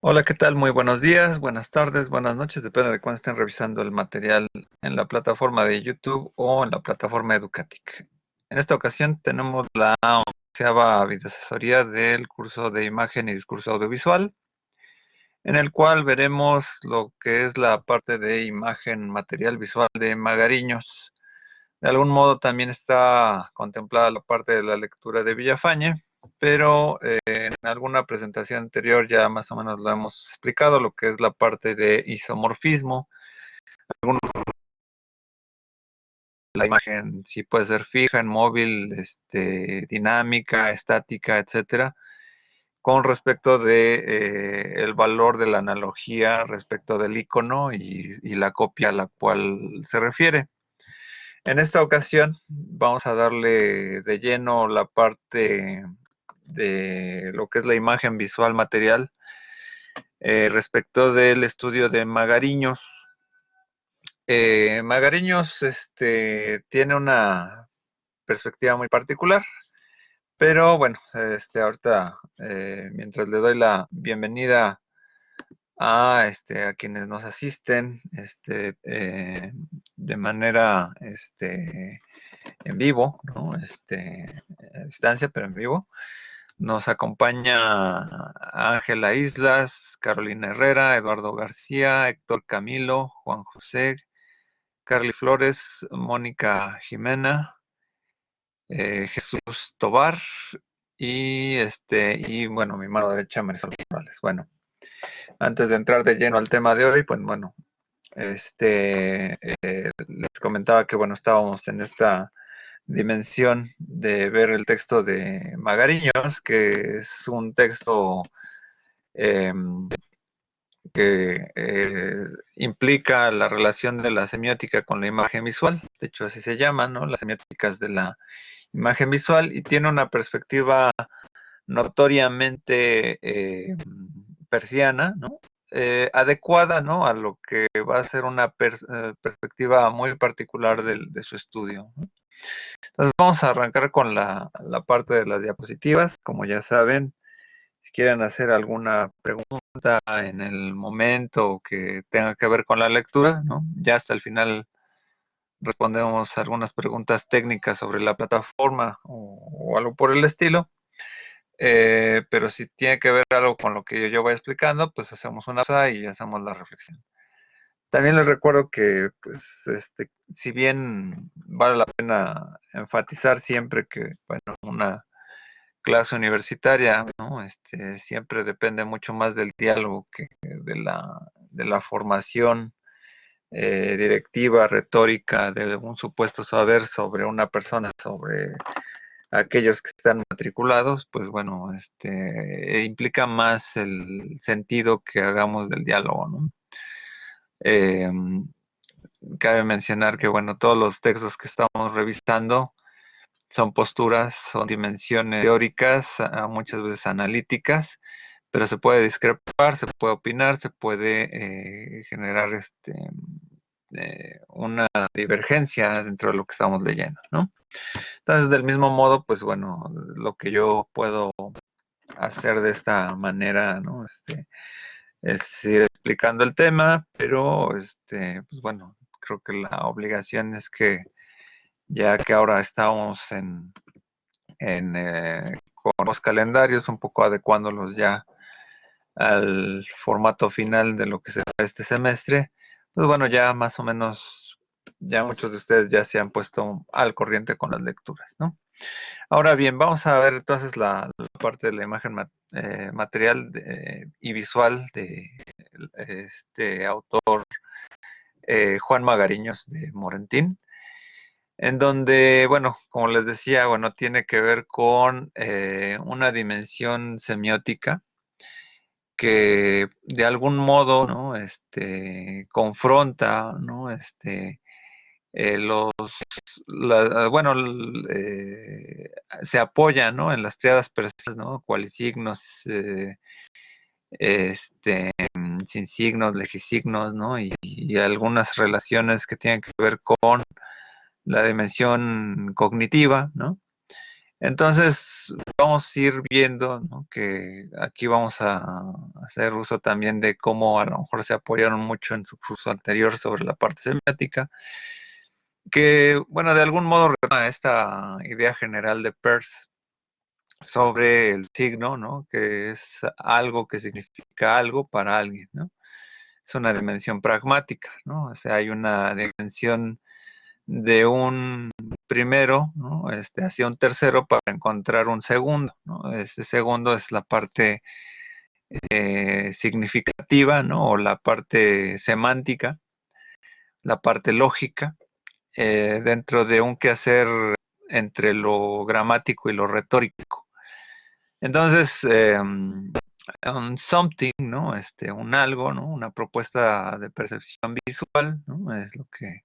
Hola, ¿qué tal? Muy buenos días, buenas tardes, buenas noches, depende de cuándo estén revisando el material en la plataforma de YouTube o en la plataforma Educatic. En esta ocasión tenemos la 11ª videoasesoría del curso de imagen y discurso audiovisual, en el cual veremos lo que es la parte de imagen material visual de Magariños. De algún modo también está contemplada la parte de la lectura de Villafañe, pero en alguna presentación anterior ya más o menos lo hemos explicado, lo que es la parte de isomorfismo. Algunos, la imagen sí puede ser fija, en móvil, dinámica, estática, etcétera, con respecto de el valor de la analogía respecto del icono y la copia a la cual se refiere. En esta ocasión vamos a darle de lleno la parte de lo que es la imagen visual material respecto del estudio de Magariños. Magariños tiene una perspectiva muy particular, pero bueno, ahorita mientras le doy la bienvenida a quienes nos asisten de manera en vivo, ¿no? A distancia, pero en vivo. Nos acompaña Ángela Islas, Carolina Herrera, Eduardo García, Héctor Camilo, Juan José, Carly Flores, Mónica Jimena, Jesús Tobar y bueno, mi mano derecha, Marisol Morales. Bueno, antes de entrar de lleno al tema de hoy, pues bueno, les comentaba que bueno, estábamos en esta dimensión de ver el texto de Magariños, que es un texto eh, que implica la relación de la semiótica con la imagen visual. De hecho, así se llama, ¿no? Las semióticas de la imagen visual, y tiene una perspectiva notoriamente persiana, ¿no? Adecuada, ¿no? A lo que va a ser una perspectiva muy particular de su estudio, ¿no? Entonces vamos a arrancar con la parte de las diapositivas. Como ya saben, si quieren hacer alguna pregunta en el momento que tenga que ver con la lectura, ¿no? Ya hasta el final respondemos algunas preguntas técnicas sobre la plataforma o algo por el estilo. Pero si tiene que ver algo con lo que yo voy explicando, pues hacemos una pausa y hacemos la reflexión. También les recuerdo que, pues, si bien vale la pena enfatizar siempre que, bueno, una clase universitaria, ¿no? Siempre depende mucho más del diálogo que de la formación directiva, retórica, de un supuesto saber sobre una persona, sobre aquellos que están matriculados, pues bueno, implica más el sentido que hagamos del diálogo, ¿no? Eh, Cabe mencionar que, bueno, todos los textos que estamos revisando son posturas, son dimensiones teóricas, muchas veces analíticas, pero se puede discrepar, se puede opinar, se puede generar una divergencia dentro de lo que estamos leyendo, ¿no? Entonces, del mismo modo, pues bueno, lo que yo puedo hacer de esta manera, ¿no? Es ir explicando el tema, pero pues bueno, creo que la obligación es que ya que ahora estamos con los calendarios, un poco adecuándolos ya al formato final de lo que será este semestre, pues bueno, ya más o menos, ya muchos de ustedes ya se han puesto al corriente con las lecturas, ¿no? Ahora bien, vamos a ver entonces la parte de la imagen material y visual de este autor Juan Magariños de Morentín, en donde, bueno, como les decía, bueno, tiene que ver con una dimensión semiótica que de algún modo, ¿no? Confronta, ¿no? Los, bueno, se apoya, ¿no? En las triadas persas, ¿no? Cualisignos, sin signos, legisignos, ¿no? Y algunas relaciones que tienen que ver con la dimensión cognitiva, ¿no? Entonces, vamos a ir viendo, ¿no?, que aquí vamos a hacer uso también de cómo a lo mejor se apoyaron mucho en su curso anterior sobre la parte semiótica, que, bueno, de algún modo retoma esta idea general de Peirce sobre el signo, ¿no?, que es algo que significa algo para alguien, ¿no? Es una dimensión pragmática, ¿no? O sea, hay una dimensión de un primero, ¿no?, hacia un tercero para encontrar un segundo, ¿no? Este segundo es la parte significativa, ¿no?, o la parte semántica, la parte lógica, dentro de un quehacer entre lo gramático y lo retórico. Entonces, un something, ¿no?, un algo, ¿no?, una propuesta de percepción visual, ¿no?, es lo que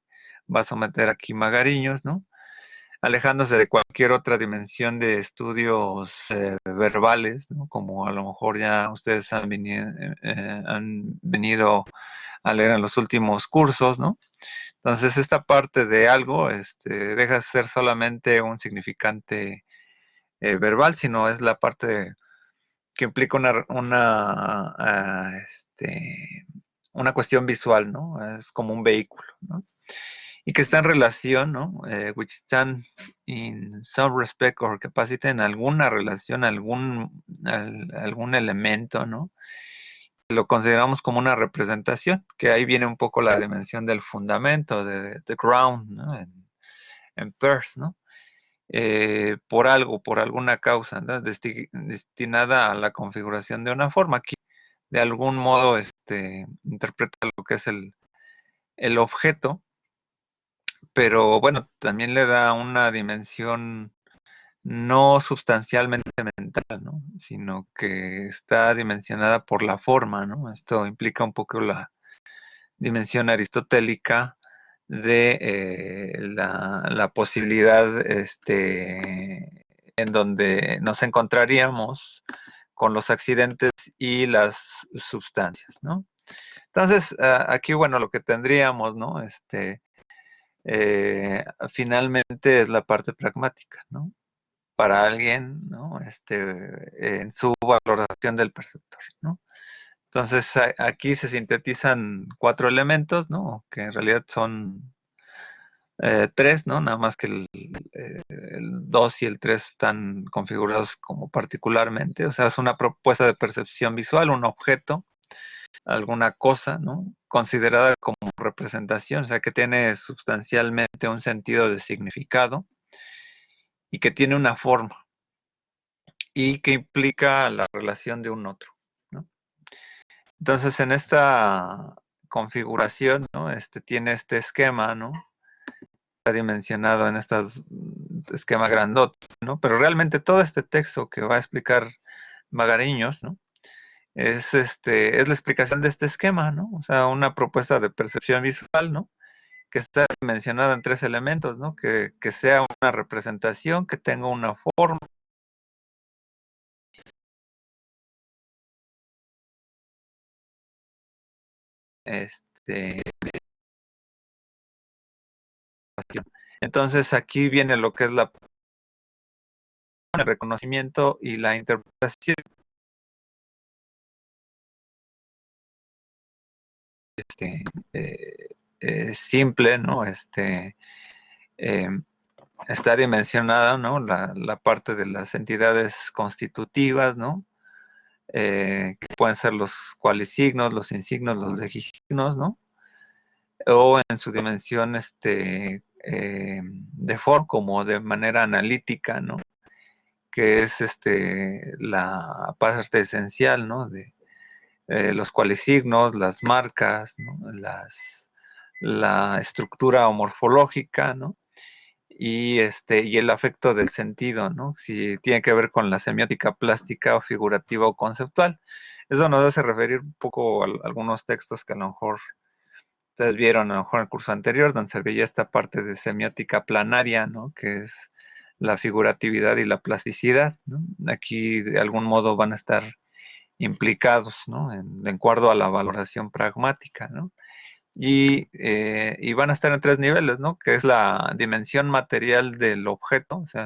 va a someter aquí Magariños, ¿no?, alejándose de cualquier otra dimensión de estudios verbales, ¿no?, como a lo mejor ya ustedes han venido a leer en los últimos cursos, ¿no? Entonces, esta parte de algo deja de ser solamente un significante verbal, sino es la parte que implica una cuestión visual, ¿no? Es como un vehículo, ¿no? Y que está en relación, ¿no? Which stands in some respect or capacity, en alguna relación, algún elemento, ¿no? Lo consideramos como una representación, que ahí viene un poco la dimensión del fundamento, de the ground, ¿no?, en Peirce, ¿no? Por algo, por alguna causa, ¿no?, destinada a la configuración de una forma. Aquí, de algún modo, interpreta lo que es el objeto, pero bueno, también le da una dimensión no sustancialmente mental, ¿no?, sino que está dimensionada por la forma, ¿no? Esto implica un poco la dimensión aristotélica de la posibilidad en donde nos encontraríamos con los accidentes y las sustancias, ¿no? Entonces, aquí, bueno, lo que tendríamos, ¿no?, finalmente es la parte pragmática, ¿no?, para alguien, ¿no?, en su valoración del perceptor, ¿no? Entonces, aquí se sintetizan 4 elementos, ¿no?, que en realidad son 3, ¿no? Nada más que el 2 y el 3 están configurados como particularmente. O sea, es una propuesta de percepción visual, un objeto, alguna cosa, ¿no?, considerada como representación, o sea, que tiene sustancialmente un sentido de significado y que tiene una forma y que implica la relación de un otro, ¿no? Entonces, en esta configuración, ¿no?, tiene este esquema, ¿no?, está dimensionado en estos esquema grandote, ¿no? Pero realmente todo este texto que va a explicar Magariños, ¿no?, es la explicación de este esquema, ¿no? O sea, una propuesta de percepción visual, ¿no?, que está dimensionada en 3 elementos, ¿no? Que sea una representación, que tenga una forma, este, entonces aquí viene lo que es el reconocimiento y la interpretación, este, simple, ¿no? Em, está dimensionada, ¿no?, la parte de las entidades constitutivas, ¿no?, que pueden ser los cualisignos, los insignos, los legisignos, ¿no?, o en su dimensión de forma, como de manera analítica, ¿no?, que es la parte esencial, ¿no?, de los cualisignos, las marcas, ¿no?, la estructura morfológica, ¿no?, y el afecto del sentido, ¿no?, si tiene que ver con la semiótica plástica o figurativa o conceptual. Eso nos hace referir un poco a algunos textos que a lo mejor ustedes vieron, a lo mejor en el curso anterior, donde se veía esta parte de semiótica planaria, ¿no?, que es la figuratividad y la plasticidad, ¿no? Aquí de algún modo van a estar implicados, ¿no?, de acuerdo a la valoración pragmática, ¿no? Y van a estar en 3 niveles, ¿no?, que es la dimensión material del objeto, o sea,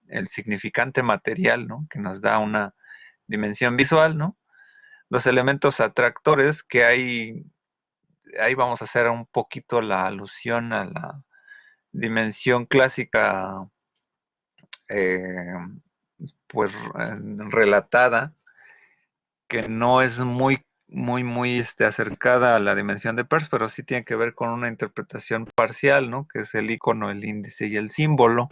el significante material, ¿no? Que nos da una dimensión visual, ¿no? Los elementos atractores que ahí vamos a hacer un poquito la alusión a la dimensión clásica, eh, pues relatada, que no es muy acercada a la dimensión de Peirce, pero sí tiene que ver con una interpretación parcial, ¿no? Que es el icono, el índice y el símbolo,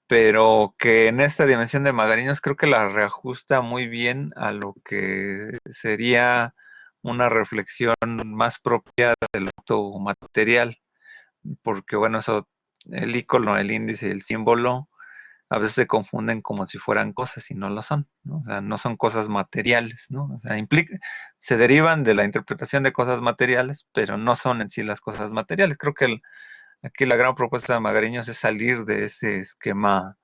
pero que en esta dimensión de Magariños creo que la reajusta muy bien a lo que sería una reflexión más propia del acto material, porque bueno, eso, el icono, el índice y el símbolo a veces se confunden como si fueran cosas y no lo son, ¿no? O sea, no son cosas materiales, ¿no? O sea, se derivan de la interpretación de cosas materiales, pero no son en sí las cosas materiales. Creo que aquí la gran propuesta de Magariños es salir de ese esquema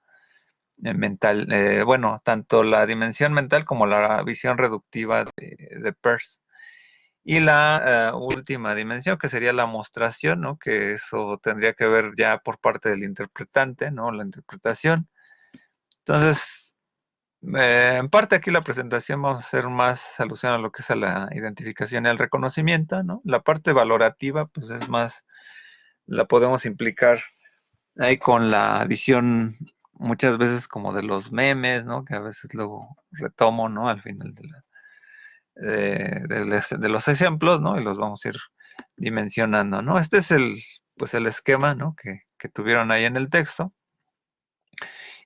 mental, bueno, tanto la dimensión mental como la visión reductiva de Peirce. Y la última dimensión, que sería la mostración, ¿no? Que eso tendría que ver ya por parte del interpretante, ¿no? La interpretación. Entonces, en parte aquí la presentación vamos a hacer más alusión a lo que es a la identificación y al reconocimiento, ¿no? La parte valorativa, pues es más, la podemos implicar ahí con la visión muchas veces como de los memes, ¿no? Que a veces luego retomo, ¿no? Al final de los ejemplos, ¿no? Y los vamos a ir dimensionando, ¿no? Este es pues el esquema, ¿no? Que tuvieron ahí en el texto.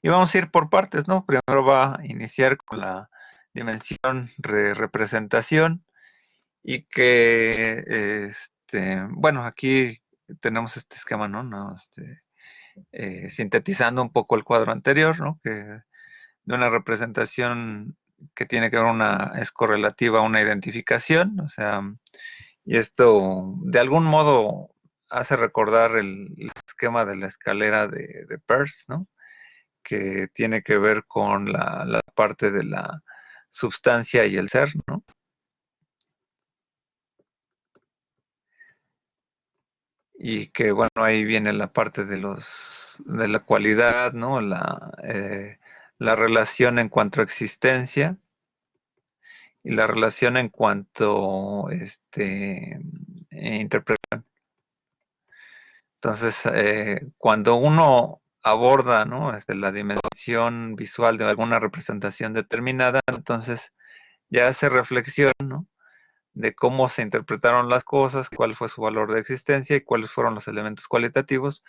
Y vamos a ir por partes, ¿no? Primero va a iniciar con la dimensión de representación y que, bueno, aquí tenemos este esquema, ¿no? Sintetizando un poco el cuadro anterior, ¿no? Que de una representación que tiene que ver es correlativa a una identificación, o sea, y esto de algún modo hace recordar el esquema de la escalera de Peirce, ¿no? Que tiene que ver con la parte de la sustancia y el ser, ¿no? Y que bueno, ahí viene la parte de la cualidad, ¿no? La relación en cuanto a existencia y la relación en cuanto interpretación. Entonces, cuando uno aborda, ¿no? La dimensión visual de alguna representación determinada, entonces ya hace reflexión, ¿no? De cómo se interpretaron las cosas, cuál fue su valor de existencia y cuáles fueron los elementos cualitativos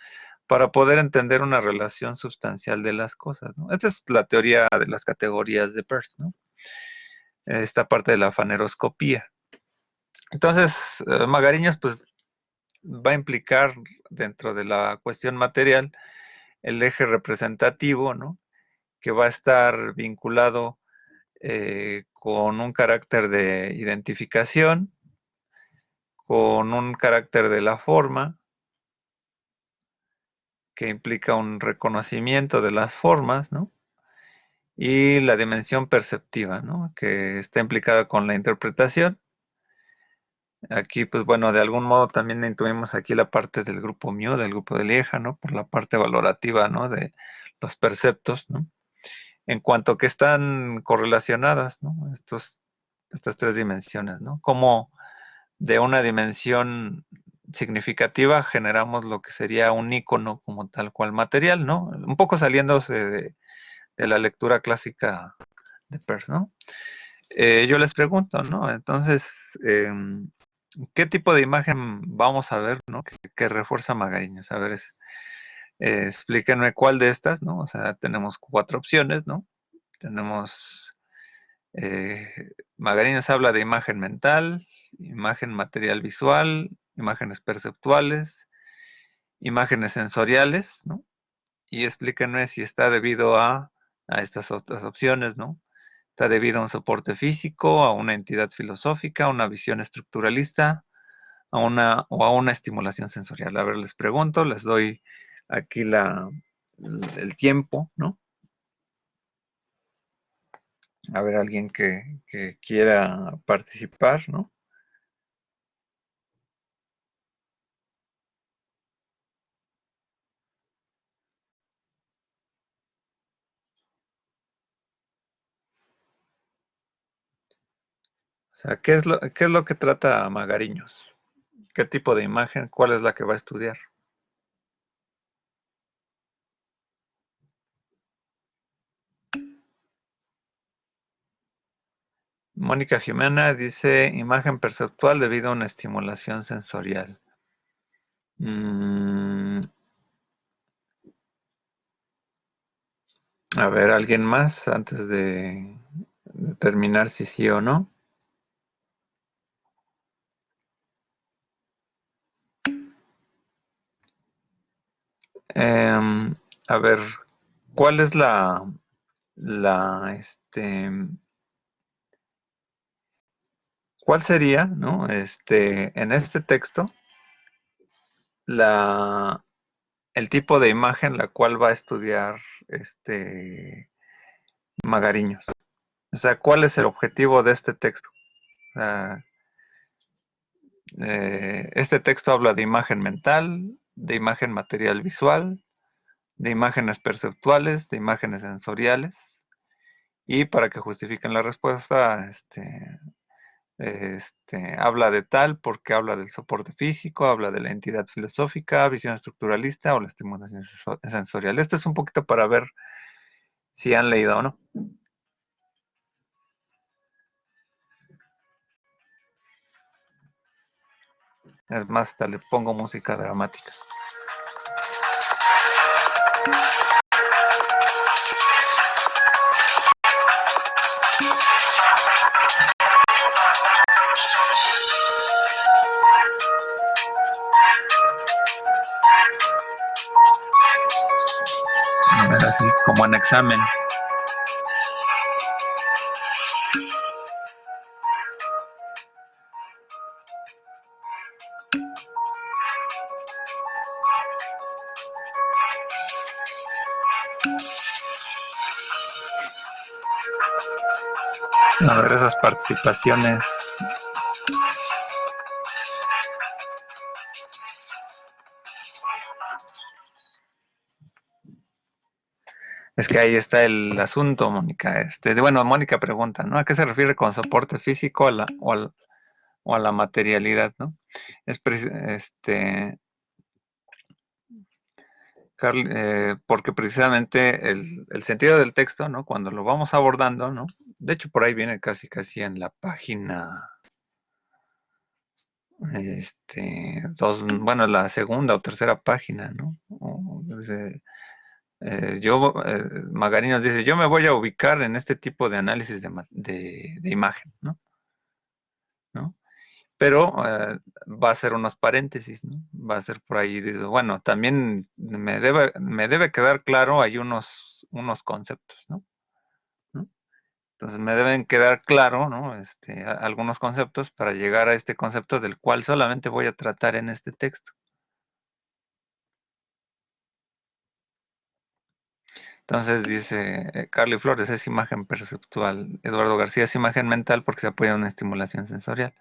para poder entender una relación sustancial de las cosas, ¿no? Esta es la teoría de las categorías de Peirce, ¿no? Esta parte de la faneroscopía. Entonces, Magariños, pues, va a implicar dentro de la cuestión material el eje representativo, ¿no? Que va a estar vinculado con un carácter de identificación, con un carácter de la forma, que implica un reconocimiento de las formas, ¿no? Y la dimensión perceptiva, ¿no? Que está implicada con la interpretación. Aquí, pues bueno, de algún modo también intuimos aquí la parte del grupo Mu, del grupo de Lieja, ¿no? Por la parte valorativa, ¿no? De los perceptos, ¿no? En cuanto que están correlacionadas, ¿no? Estas tres dimensiones, ¿no? Como de una dimensión significativa generamos lo que sería un icono como tal cual material, ¿no? Un poco saliéndose de la lectura clásica de Peirce, ¿no? Yo les pregunto, ¿no? Entonces, ¿qué tipo de imagen vamos a ver, ¿no? Que refuerza Magariños. A ver, explíquenme cuál de estas, ¿no? O sea, tenemos cuatro opciones, ¿no? Tenemos, Magariños habla de imagen mental, imagen material visual, imágenes perceptuales, imágenes sensoriales, ¿no? Y explíquenme si está debido a estas otras opciones, ¿no? Está debido a un soporte físico, a una entidad filosófica, a una visión estructuralista, o a una estimulación sensorial. A ver, les pregunto, les doy aquí el tiempo, ¿no? A ver, alguien que quiera participar, ¿no? sea, qué es lo que trata Magariños? ¿Qué tipo de imagen? ¿Cuál es la que va a estudiar? Mónica Jimena dice imagen perceptual debido a una estimulación sensorial. Mm, a ver, ¿alguien más antes de determinar si sí o no? A ver, ¿cuál es la, cuál sería, ¿no? En este texto, la, el tipo de imagen la cual va a estudiar Magariños. O sea, ¿cuál es el objetivo de este texto? O sea, este texto habla de imagen mental, de imagen material visual, de imágenes perceptuales, de imágenes sensoriales, y para que justifiquen la respuesta, habla de tal porque habla del soporte físico, habla de la entidad filosófica, visión estructuralista o la estimulación sensorial. Esto es un poquito para ver si han leído o no. Es más, hasta le pongo música dramática. A ver, así como en examen. A ver esas participaciones. Es que ahí está el asunto, Mónica. Bueno, Mónica pregunta, ¿no? ¿A qué se refiere con soporte físico o a la materialidad, ¿no? Es porque precisamente el sentido del texto, ¿no? Cuando lo vamos abordando, ¿no? De hecho, por ahí viene casi casi en la página, bueno, la segunda o tercera página, ¿no? Magarín nos dice, yo me voy a ubicar en este tipo de análisis de imagen, ¿no? ¿No? Pero va a ser unos paréntesis, ¿no? Va a ser por ahí, bueno, también me debe quedar claro, hay unos conceptos, ¿no? ¿No? Entonces me deben quedar claro, ¿no? Algunos conceptos para llegar a este concepto del cual solamente voy a tratar en este texto. Entonces dice Carly Flores es imagen perceptual, Eduardo García es imagen mental porque se apoya en una estimulación sensorial.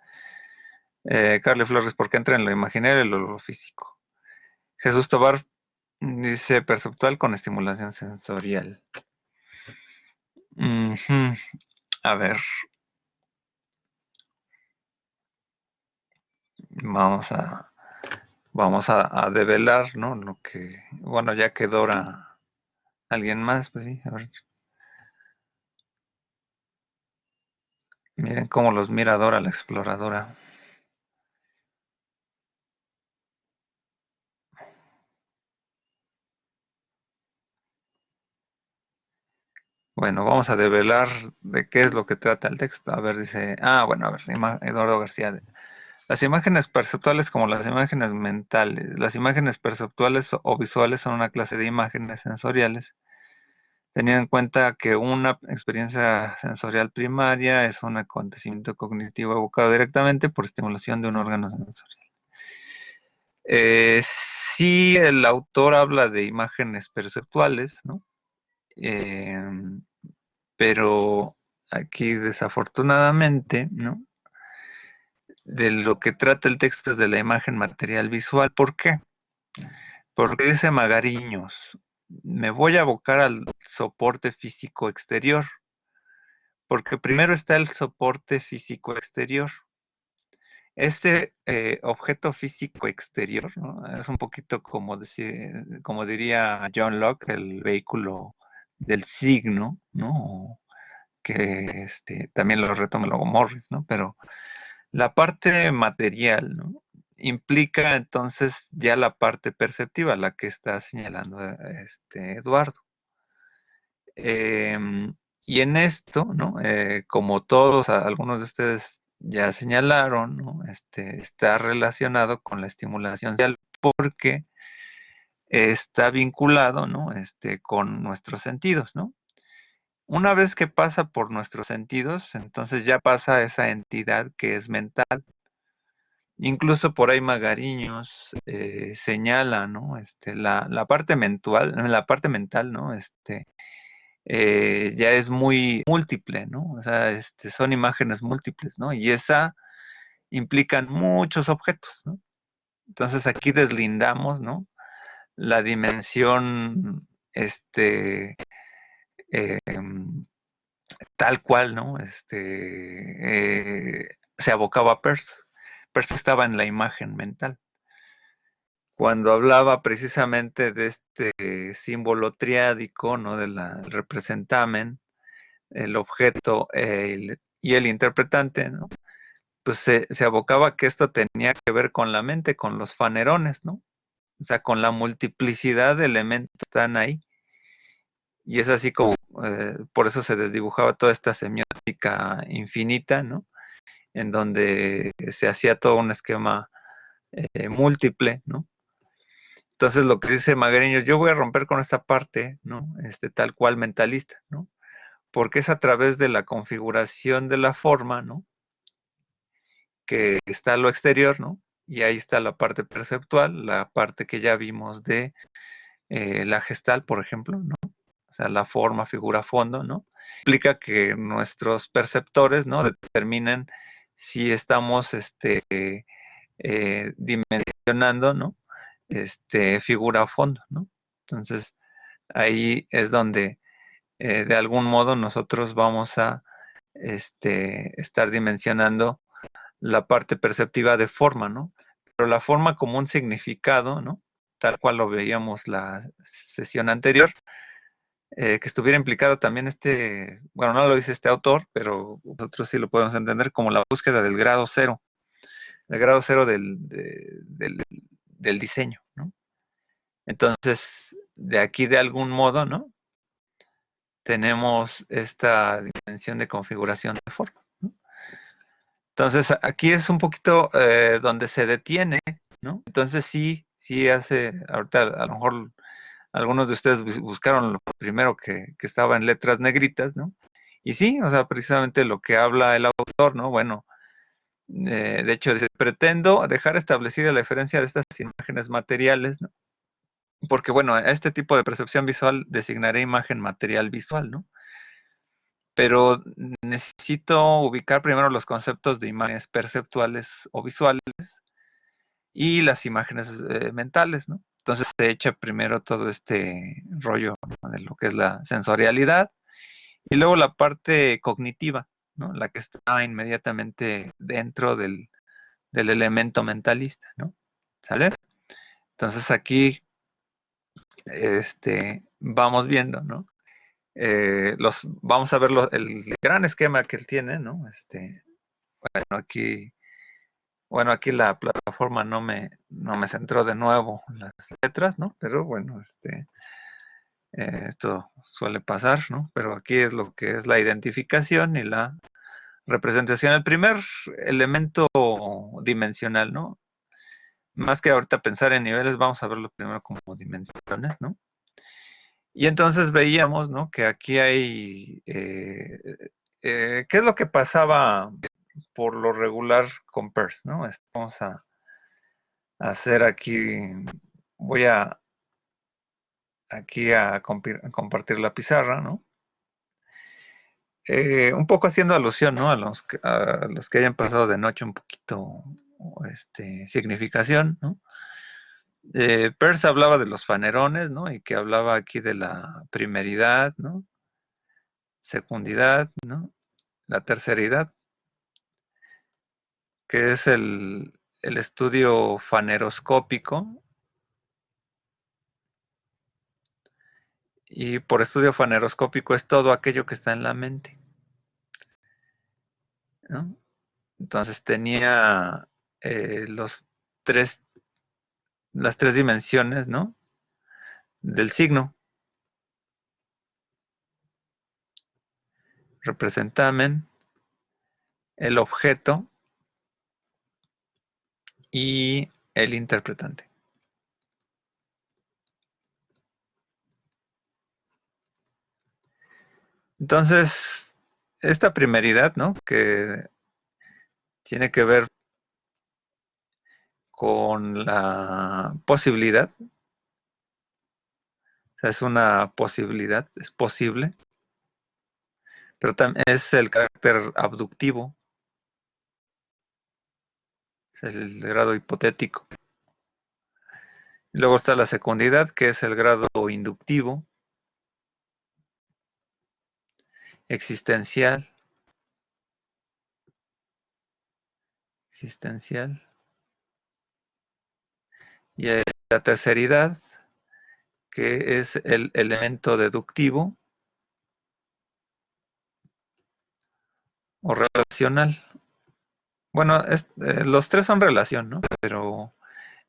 Carly Flores porque entra en lo imaginario y lo físico. Jesús Tobar dice perceptual con estimulación sensorial. Ujú. A ver, vamos a, vamos a develar, ¿no? Lo que, bueno, ya que Dora, alguien más, pues sí, a ver. Miren cómo los mira Dora la exploradora. Bueno, vamos a develar de qué es lo que trata el texto. A ver, dice, bueno, a ver, Eduardo García. Las imágenes perceptuales como las imágenes mentales. Las imágenes perceptuales o visuales son una clase de imágenes sensoriales, teniendo en cuenta que una experiencia sensorial primaria es un acontecimiento cognitivo evocado directamente por estimulación de un órgano sensorial. Sí, el autor habla de imágenes perceptuales, ¿no? Eh, pero aquí desafortunadamente, ¿no? De lo que trata el texto es de la imagen material visual. ¿Por qué? Porque dice Magariños, me voy a abocar al soporte físico exterior. Porque primero está el soporte físico exterior. Este objeto físico exterior, ¿no? Es un poquito como como diría John Locke, el vehículo del signo, ¿no? Que también lo retoma luego Morris, ¿no? Pero la parte material, ¿no? Implica entonces ya la parte perceptiva, la que está señalando Eduardo. Y en esto, ¿no? Como todos, algunos de ustedes ya señalaron, ¿no? Está relacionado con la estimulación social porque está vinculado, ¿no? Con nuestros sentidos, ¿no? Una vez que pasa por nuestros sentidos, entonces ya pasa a esa entidad que es mental. Incluso por ahí Magariños señala, ¿no? La parte mental, ¿no? Ya es muy múltiple, ¿no? O sea, son imágenes múltiples, ¿no? Y esa implican muchos objetos, ¿no? Entonces aquí deslindamos, ¿no? La dimensión, eh, tal cual, ¿no? Se abocaba a Peirce. Peirce estaba en la imagen mental. Cuando hablaba precisamente de este símbolo triádico, ¿no? Del representamen, el objeto y el interpretante, ¿no? Pues se abocaba que esto tenía que ver con la mente, con los fanerones, ¿no? O sea, con la multiplicidad de elementos que están ahí. Y es así como, por eso se desdibujaba toda esta semiótica infinita, ¿no? En donde se hacía todo un esquema múltiple, ¿no? Entonces lo que dice Magariños, yo voy a romper con esta parte, ¿no? Tal cual mentalista, ¿no? Porque es a través de la configuración de la forma, ¿no? Que está lo exterior, ¿no? Y ahí está la parte perceptual, la parte que ya vimos de la gestal, por ejemplo, ¿no? O sea, la forma, figura, fondo, ¿no? Implica que nuestros perceptores, ¿no? Determinen si estamos dimensionando, ¿no? Figura, fondo, ¿no? Entonces, ahí es donde de algún modo nosotros vamos a estar dimensionando la parte perceptiva de forma, ¿no? Pero la forma como un significado, ¿no? Tal cual lo veíamos la sesión anterior, que estuviera implicado también bueno, no lo dice este autor, pero nosotros sí lo podemos entender como la búsqueda del grado cero, el grado cero del diseño, ¿no? Entonces, de aquí de algún modo, ¿no? Tenemos esta dimensión de configuración de forma, ¿no? Entonces, aquí es un poquito donde se detiene, ¿no? Entonces, sí ahorita a lo mejor algunos de ustedes buscaron lo primero que estaba en letras negritas, ¿no? Y sí, o sea, precisamente lo que habla el autor, ¿no? Bueno, de hecho, dice, pretendo dejar establecida la diferencia de estas imágenes materiales, ¿no? Porque, bueno, a este tipo de percepción visual designaré imagen material visual, ¿no? Pero necesito ubicar primero los conceptos de imágenes perceptuales o visuales y las imágenes mentales, ¿no? Entonces se echa primero todo este rollo, ¿no? De lo que es la sensorialidad y luego la parte cognitiva, ¿no? La que está inmediatamente dentro del elemento mentalista, ¿no? ¿Sale? Entonces aquí vamos viendo, ¿no? Vamos a ver el gran esquema que él tiene, ¿no? Bueno, aquí la plataforma no me centró de nuevo las letras, ¿no? Pero bueno, esto suele pasar, ¿no? Pero aquí es lo que es la identificación y la representación. El primer elemento dimensional, ¿no? Más que ahorita pensar en niveles, vamos a verlo primero como dimensiones, ¿no? Y entonces veíamos, ¿no? Que aquí hay, ¿qué es lo que pasaba por lo regular con Peirce, ¿no? Vamos a hacer aquí, voy aquí a compartir la pizarra, ¿no? Un poco haciendo alusión, ¿no? A los que hayan pasado de noche un poquito, significación, ¿no? Peirce hablaba de los fanerones, ¿no? Y que hablaba aquí de la primeridad, ¿no? Secundidad, ¿no? la terceridad, que es el estudio faneroscópico. Y por estudio faneroscópico es todo aquello que está en la mente, ¿no? Entonces tenía los tres, las tres dimensiones, ¿no? Del signo, representamen, el objeto y el interpretante. Entonces, esta primeridad, ¿no? Que tiene que ver con la posibilidad, o sea, es una posibilidad, es posible, pero también es el carácter abductivo, es el grado hipotético. Y luego está la secundidad, que es el grado inductivo, existencial, existencial. Y la terceridad, que es el elemento deductivo o relacional. Bueno, los tres son relación, ¿no? Pero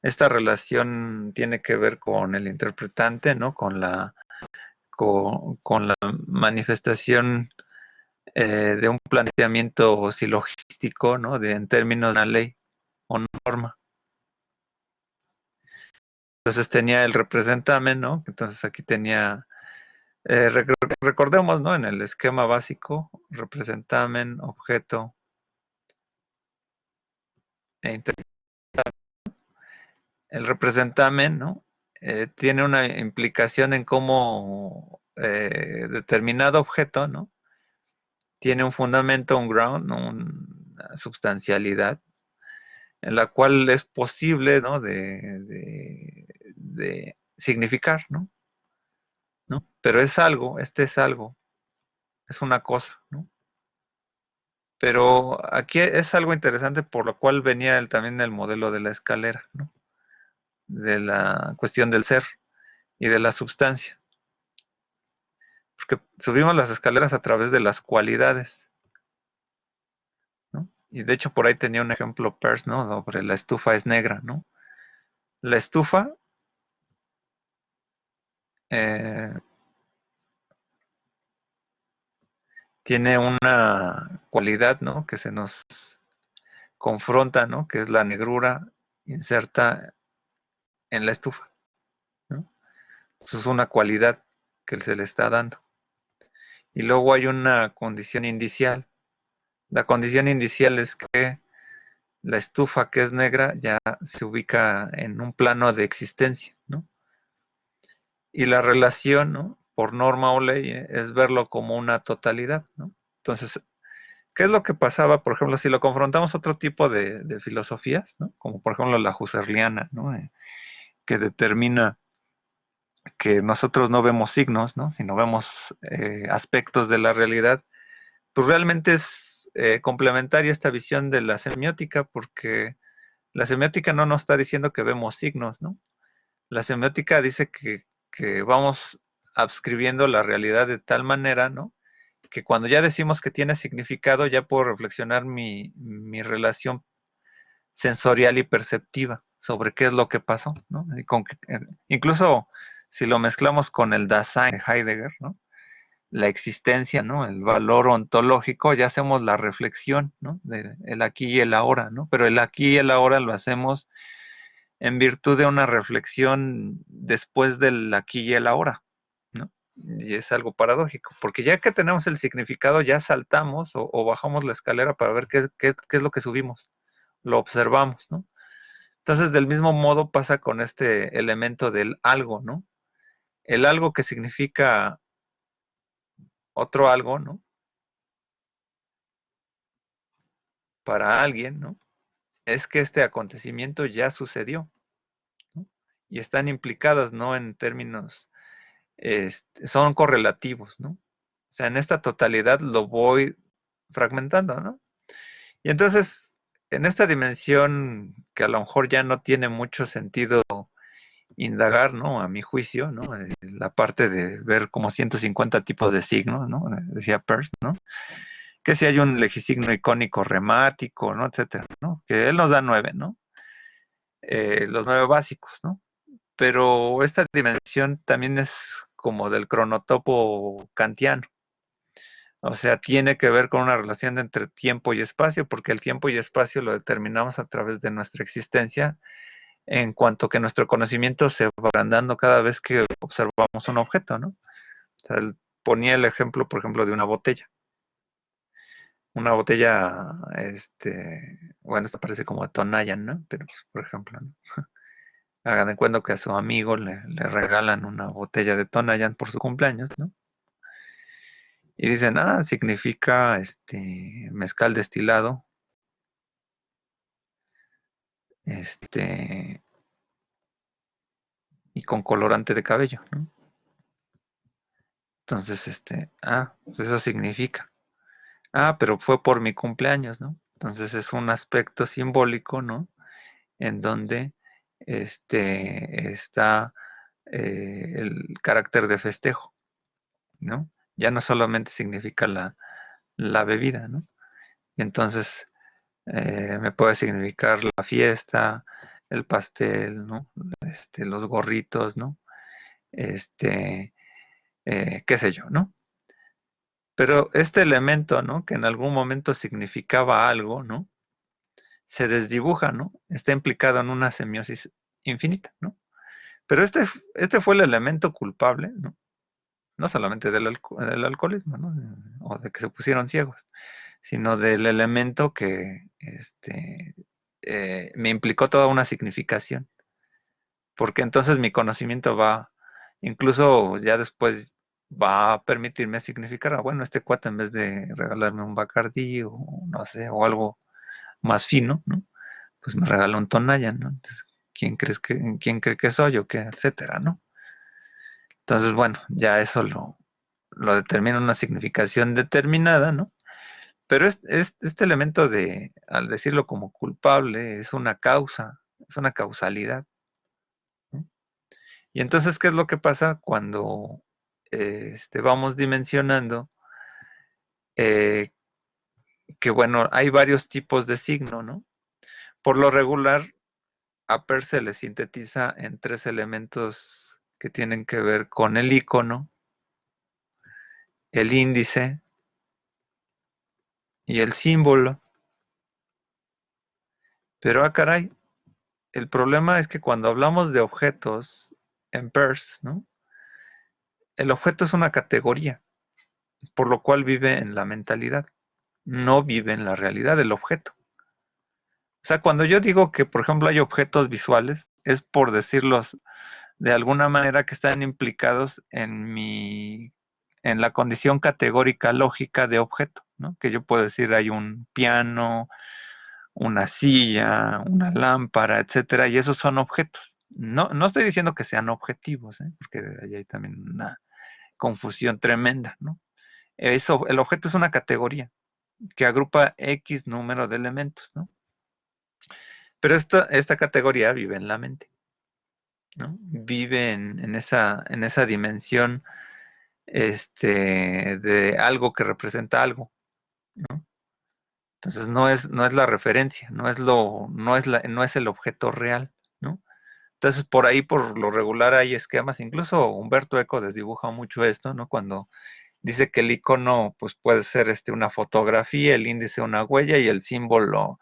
esta relación tiene que ver con el interpretante, ¿no? Con la manifestación de un planteamiento silogístico, ¿no? En términos de una ley o norma. Entonces tenía el representamen, ¿no? Entonces aquí tenía, recordemos, ¿no? En el esquema básico, representamen, objeto e interpretamen. El representamen, ¿no? Tiene una implicación en cómo determinado objeto, ¿no? Tiene un fundamento, un ground, ¿no? Una substancialidad, en la cual es posible, ¿no? De significar, ¿no? ¿No? Pero es algo, es algo, es una cosa, ¿no? Pero aquí es algo interesante por lo cual venía también el modelo de la escalera, ¿no? De la cuestión del ser y de la substancia. Porque subimos las escaleras a través de las cualidades, ¿no? Y de hecho por ahí tenía un ejemplo Peirce, ¿no? Sobre la estufa es negra, ¿no? La estufa eh, tiene una cualidad, ¿no? Que se nos confronta, ¿no? Que es la negrura inserta en la estufa, ¿no? Eso es una cualidad que se le está dando. Y luego hay una condición indicial. La condición indicial es que la estufa que es negra ya se ubica en un plano de existencia, ¿no? Y la relación, ¿no? Por norma o ley, es verlo como una totalidad, ¿no? Entonces, ¿qué es lo que pasaba, por ejemplo, si lo confrontamos a otro tipo de filosofías, ¿no? Como por ejemplo la husserliana, ¿no? Que determina que nosotros no vemos signos, ¿no? Sino vemos aspectos de la realidad, pues realmente es complementaria esta visión de la semiótica, porque la semiótica no nos está diciendo que vemos signos, ¿no? La semiótica dice que vamos adscribiendo la realidad de tal manera, ¿no? Que cuando ya decimos que tiene significado, ya puedo reflexionar mi relación sensorial y perceptiva sobre qué es lo que pasó, ¿no? Incluso si lo mezclamos con el Dasein de Heidegger, ¿no? La existencia, ¿no? El valor ontológico, ya hacemos la reflexión, ¿no? De el aquí y el ahora, ¿no? Pero el aquí y el ahora lo hacemos en virtud de una reflexión después del aquí y el ahora, ¿no? Y es algo paradójico, porque ya que tenemos el significado, ya saltamos o bajamos la escalera para ver qué es lo que subimos, lo observamos, ¿no? Entonces, del mismo modo pasa con este elemento del algo, ¿no? El algo que significa otro algo, ¿no? Para alguien, ¿no? Es que este acontecimiento ya sucedió, ¿no? Y están implicadas, ¿no? En términos, son correlativos, ¿no? O sea, en esta totalidad lo voy fragmentando, ¿no? Y entonces, en esta dimensión que a lo mejor ya no tiene mucho sentido indagar, ¿no? A mi juicio, ¿no? La parte de ver como 150 tipos de signos, ¿no? Decía Peirce, ¿no? Que si hay un legisigno icónico remático, ¿no? Etcétera, ¿no? Que él nos da 9, ¿no? Los 9 básicos, ¿no? Pero esta dimensión también es como del cronotopo kantiano. O sea, tiene que ver con una relación entre tiempo y espacio, porque el tiempo y espacio lo determinamos a través de nuestra existencia, en cuanto que nuestro conocimiento se va agrandando cada vez que observamos un objeto, ¿no? O sea, él ponía el ejemplo, por ejemplo, de una botella. Una botella, bueno, esto parece como Tonayan, ¿no? Pero, pues, por ejemplo, ¿no? Hagan de cuenta que a su amigo le regalan una botella de Tonayan por su cumpleaños, ¿no? Y dicen, significa mezcal destilado, este, y con colorante de cabello, ¿no? Entonces, pues eso significa. Pero fue por mi cumpleaños, ¿no? Entonces es un aspecto simbólico, ¿no? En donde está el carácter de festejo, ¿no? Ya no solamente significa la bebida, ¿no? Y entonces me puede significar la fiesta, el pastel, ¿no? Los gorritos, ¿no? Este, qué sé yo, ¿no? Pero este elemento, ¿no? Que en algún momento significaba algo, ¿no? Se desdibuja, ¿no? Está implicado en una semiosis infinita, ¿no? Pero este fue el elemento culpable, ¿no? No solamente del alcoholismo, ¿no? O de que se pusieron ciegos, sino del elemento que me implicó toda una significación. Porque entonces mi conocimiento incluso ya después va a permitirme significar, bueno, este cuate en vez de regalarme un Bacardí o no sé, o algo más fino, ¿no? Pues me regaló un Tonayan, ¿no? Entonces, quién cree que soy o qué, etcétera, ¿no? Entonces, bueno, ya eso lo determina una significación determinada, ¿no? Pero este elemento al decirlo como culpable, es una causa, es una causalidad, ¿no? Y entonces, ¿qué es lo que pasa cuando vamos dimensionando eh, que, bueno, hay varios tipos de signo, ¿no? Por lo regular, a Per se le sintetiza en 3 elementos que tienen que ver con el icono, el índice y el símbolo. Pero, caray, el problema es que cuando hablamos de objetos en Peirce, ¿no? El objeto es una categoría, por lo cual vive en la mentalidad, no vive en la realidad del objeto. O sea, cuando yo digo que, por ejemplo, hay objetos visuales, es por decirlos de alguna manera que están implicados en la condición categórica lógica de objeto, ¿no? Que yo puedo decir hay un piano, una silla, una lámpara, etcétera, y esos son objetos. No estoy diciendo que sean objetivos, ¿eh? Porque ahí hay también una confusión tremenda, ¿no? El objeto es una categoría que agrupa X número de elementos, ¿no? Pero esta categoría vive en la mente, ¿no? Vive en esa dimensión de algo que representa algo, ¿no? Entonces no es la referencia, no es el objeto real, ¿no? Entonces por ahí por lo regular hay esquemas, incluso Humberto Eco desdibuja mucho esto, ¿no? Cuando dice que el icono pues puede ser una fotografía, el índice una huella y el símbolo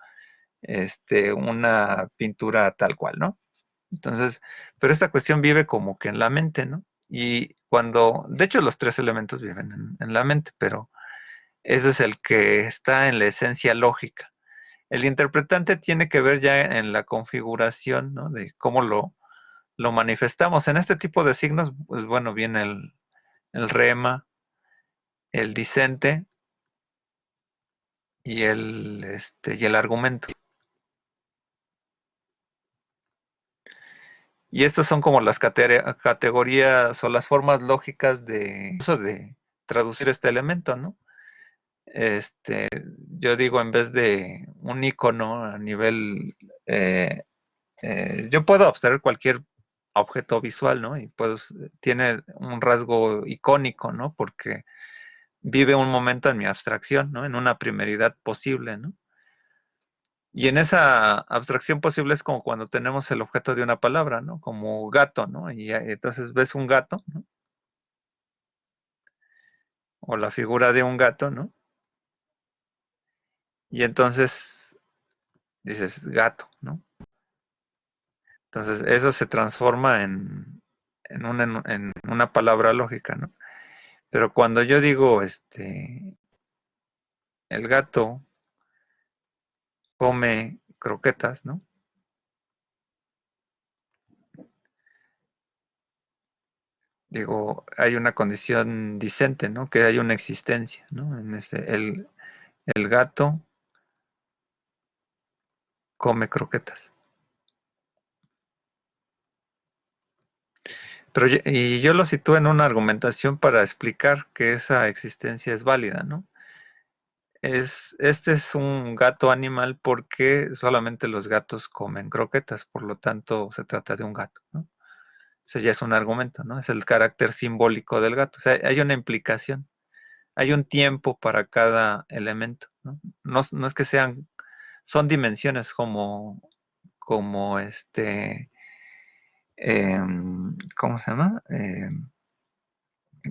una pintura tal cual, ¿no? Entonces, pero esta cuestión vive como que en la mente, ¿no? Y de hecho los 3 elementos viven en la mente, pero ese es el que está en la esencia lógica. El interpretante tiene que ver ya en la configuración, ¿no? De cómo lo manifestamos. En este tipo de signos, pues bueno, viene el rema, el disente y el argumento. Y estas son como las categorías o las formas lógicas de traducir este elemento, ¿no? yo digo, en vez de un icono a nivel, yo puedo abstraer cualquier objeto visual, ¿no? Y pues tiene un rasgo icónico, ¿no? Porque vive un momento en mi abstracción, ¿no? En una primeridad posible, ¿no? Y en esa abstracción posible es como cuando tenemos el objeto de una palabra, ¿no? Como gato, ¿no? Y entonces ves un gato, ¿no? O la figura de un gato, ¿no? Y entonces dices gato, ¿no? Entonces eso se transforma en una palabra lógica, ¿no? Pero cuando yo digo, el gato come croquetas, ¿no? Digo, hay una condición dicente, ¿no? Que hay una existencia, ¿no? El gato come croquetas. Pero y yo lo sitúo en una argumentación para explicar que esa existencia es válida, ¿no? Este es un gato animal porque solamente los gatos comen croquetas, por lo tanto se trata de un gato, ¿no? Eso ya es un argumento, ¿no? Es el carácter simbólico del gato. O sea, hay una implicación, hay un tiempo para cada elemento, ¿no? No es que son dimensiones como ¿cómo se llama?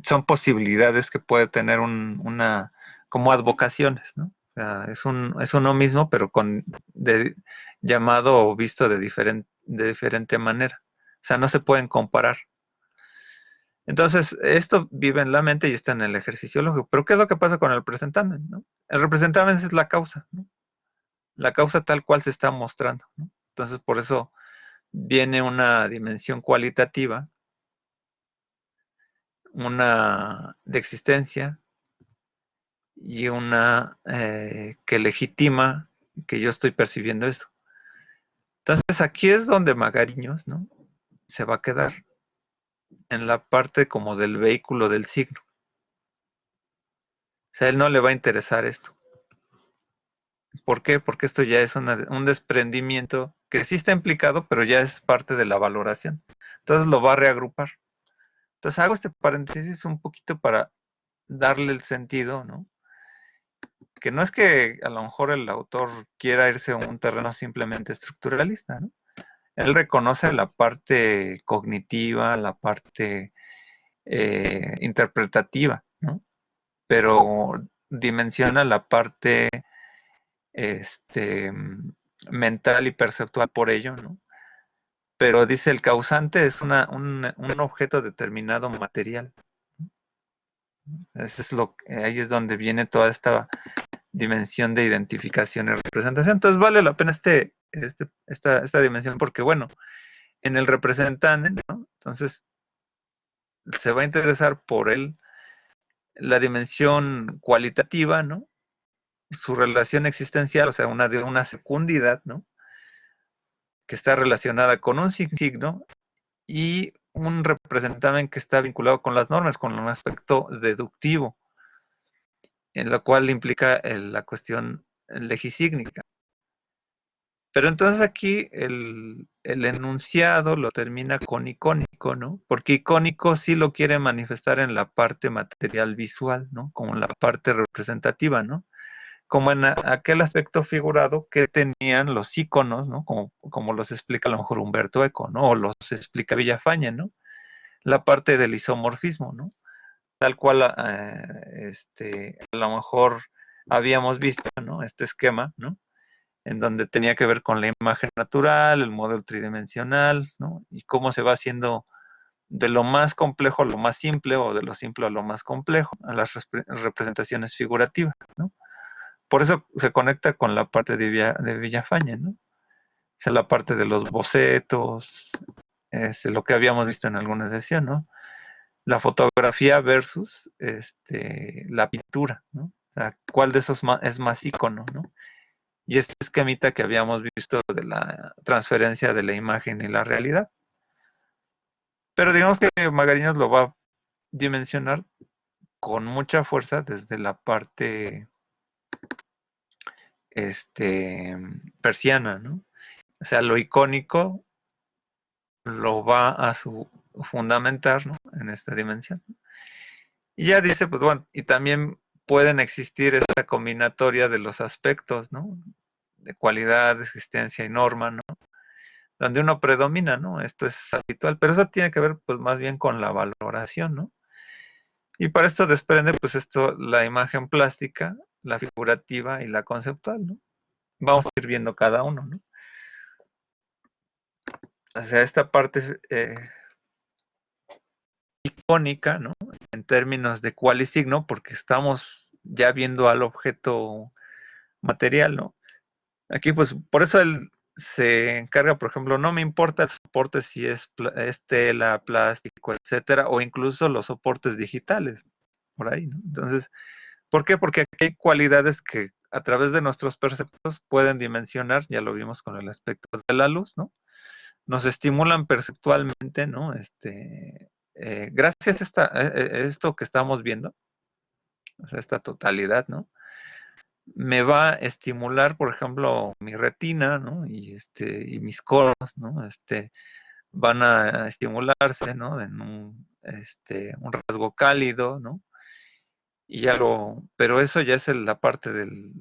Son posibilidades que puede tener como advocaciones, ¿no? O sea, es uno mismo, pero llamado o visto de diferente manera. O sea, no se pueden comparar. Entonces, esto vive en la mente y está en el ejercicio lógico. Pero ¿qué es lo que pasa con el representamen, no? El representamen es la causa, ¿no? La causa tal cual se está mostrando, ¿no? Entonces, por eso viene una dimensión cualitativa, una de existencia, y una que legitima que yo estoy percibiendo eso. Entonces aquí es donde Magariños, ¿no? Se va a quedar en la parte como del vehículo del signo. O sea, a él no le va a interesar esto. ¿Por qué? Porque esto ya es un desprendimiento que sí está implicado, pero ya es parte de la valoración. Entonces lo va a reagrupar. Entonces hago este paréntesis un poquito para darle el sentido, ¿no? Que no es que a lo mejor el autor quiera irse a un terreno simplemente estructuralista, ¿no? Él reconoce la parte cognitiva, la parte interpretativa, ¿no? Pero dimensiona la parte este, mental y perceptual por ello, ¿no? Pero dice el causante es un objeto determinado material. Eso es ahí es donde viene toda esta dimensión de identificación y representación. Entonces vale la pena esta dimensión porque, bueno, en el representante, ¿no? Entonces se va a interesar por él la dimensión cualitativa, ¿no? Su relación existencial, o sea, una secundidad, ¿no? Que está relacionada con un signo y un representante que está vinculado con las normas, con un aspecto deductivo, en lo cual implica la cuestión legisígnica. Pero entonces aquí el enunciado lo termina con icónico, ¿no? Porque icónico sí lo quiere manifestar en la parte material visual, ¿no? Como en la parte representativa, ¿no? Como en aquel aspecto figurado que tenían los íconos, ¿no? Como los explica a lo mejor Humberto Eco, ¿no? O los explica Villafañe, ¿no? La parte del isomorfismo, ¿no? Tal cual, a lo mejor habíamos visto, ¿no? Este esquema, ¿no? En donde tenía que ver con la imagen natural, el modelo tridimensional, ¿no? Y cómo se va haciendo de lo más complejo a lo más simple o de lo simple a lo más complejo, a las representaciones figurativas, ¿no? Por eso se conecta con la parte de Villafañe, ¿no? O sea, la parte de los bocetos, lo que habíamos visto en alguna sesión, ¿no? La fotografía versus la pintura, ¿no? O sea, ¿cuál de esos es más ícono, ¿no? Y este esquemita que habíamos visto de la transferencia de la imagen y la realidad. Pero digamos que Magariños lo va a dimensionar con mucha fuerza desde la parte persiana, ¿no? O sea, lo icónico lo va a fundamentar, ¿no? En esta dimensión. Y ya dice, pues bueno, y también pueden existir esta combinatoria de los aspectos, ¿no? De cualidad, existencia y norma, ¿no? Donde uno predomina, ¿no? Esto es habitual, pero eso tiene que ver, pues, más bien con la valoración, ¿no? Y para esto desprende, pues, la imagen plástica, la figurativa y la conceptual, ¿no? Vamos a ir viendo cada uno, ¿no? O sea, esta parte icónica, ¿no? En términos de cuál y signo, porque estamos ya viendo al objeto material, ¿no? Aquí, pues, por eso él se encarga, por ejemplo, no me importa el soporte si es tela, plástico, etcétera, o incluso los soportes digitales, por ahí, ¿no? Entonces, ¿por qué? Porque aquí hay cualidades que a través de nuestros perceptos pueden dimensionar, ya lo vimos con el aspecto de la luz, ¿no? Nos estimulan perceptualmente, ¿no? Gracias a esto que estamos viendo, o sea, esta totalidad, ¿no? Me va a estimular, por ejemplo, mi retina, ¿no? Y mis coros, ¿no? Van a estimularse, ¿no? En un rasgo cálido, ¿no? Pero eso ya es la parte del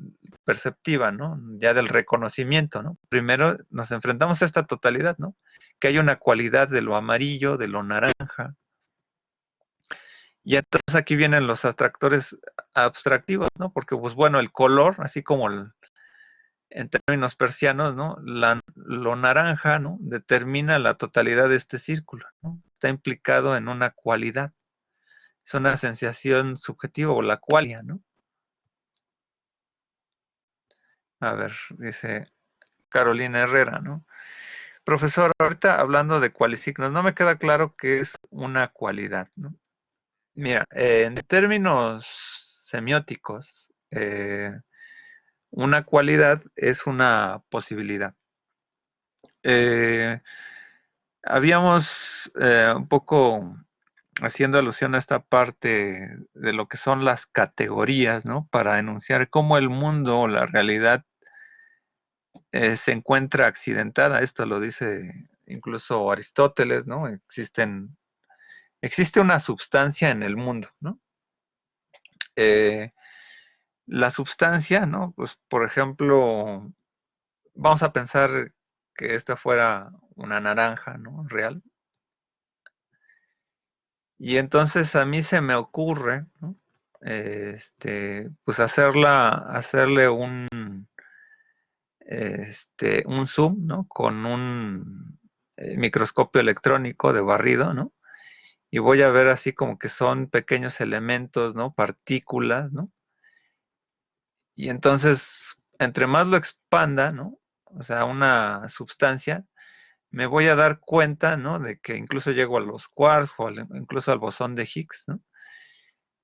perceptiva, ¿no? Ya del reconocimiento, ¿no? Primero nos enfrentamos a esta totalidad, ¿no? Que hay una cualidad de lo amarillo, de lo naranja. Y entonces aquí vienen los atractores abstractivos, ¿no? Porque, pues bueno, el color, así como en términos persianos, ¿no? Lo naranja, ¿no? Determina la totalidad de este círculo, ¿no? Está implicado en una cualidad. Es una sensación subjetiva o la qualia, ¿no? A ver, dice Carolina Herrera, ¿no? Profesor, ahorita hablando de cualisignos, no me queda claro qué es una cualidad, ¿no? Mira, en términos semióticos, una cualidad es una posibilidad. Habíamos un poco haciendo alusión a esta parte de lo que son las categorías, ¿no? Para enunciar cómo el mundo o la realidad se encuentra accidentada. Esto lo dice incluso Aristóteles, ¿no? Existe una substancia en el mundo, ¿no? Eh, la substancia, ¿no? Pues, por ejemplo, vamos a pensar que esta fuera una naranja, ¿no? Real. Y entonces a mí se me ocurre, ¿no? Pues hacerle un zoom, ¿no? Con un microscopio electrónico de barrido, ¿no? Y voy a ver así como que son pequeños elementos, ¿no? Partículas, ¿no? Y entonces, entre más lo expanda, ¿no? O sea, una sustancia, me voy a dar cuenta, ¿no? De que incluso llego a los quarks o incluso al bosón de Higgs, ¿no?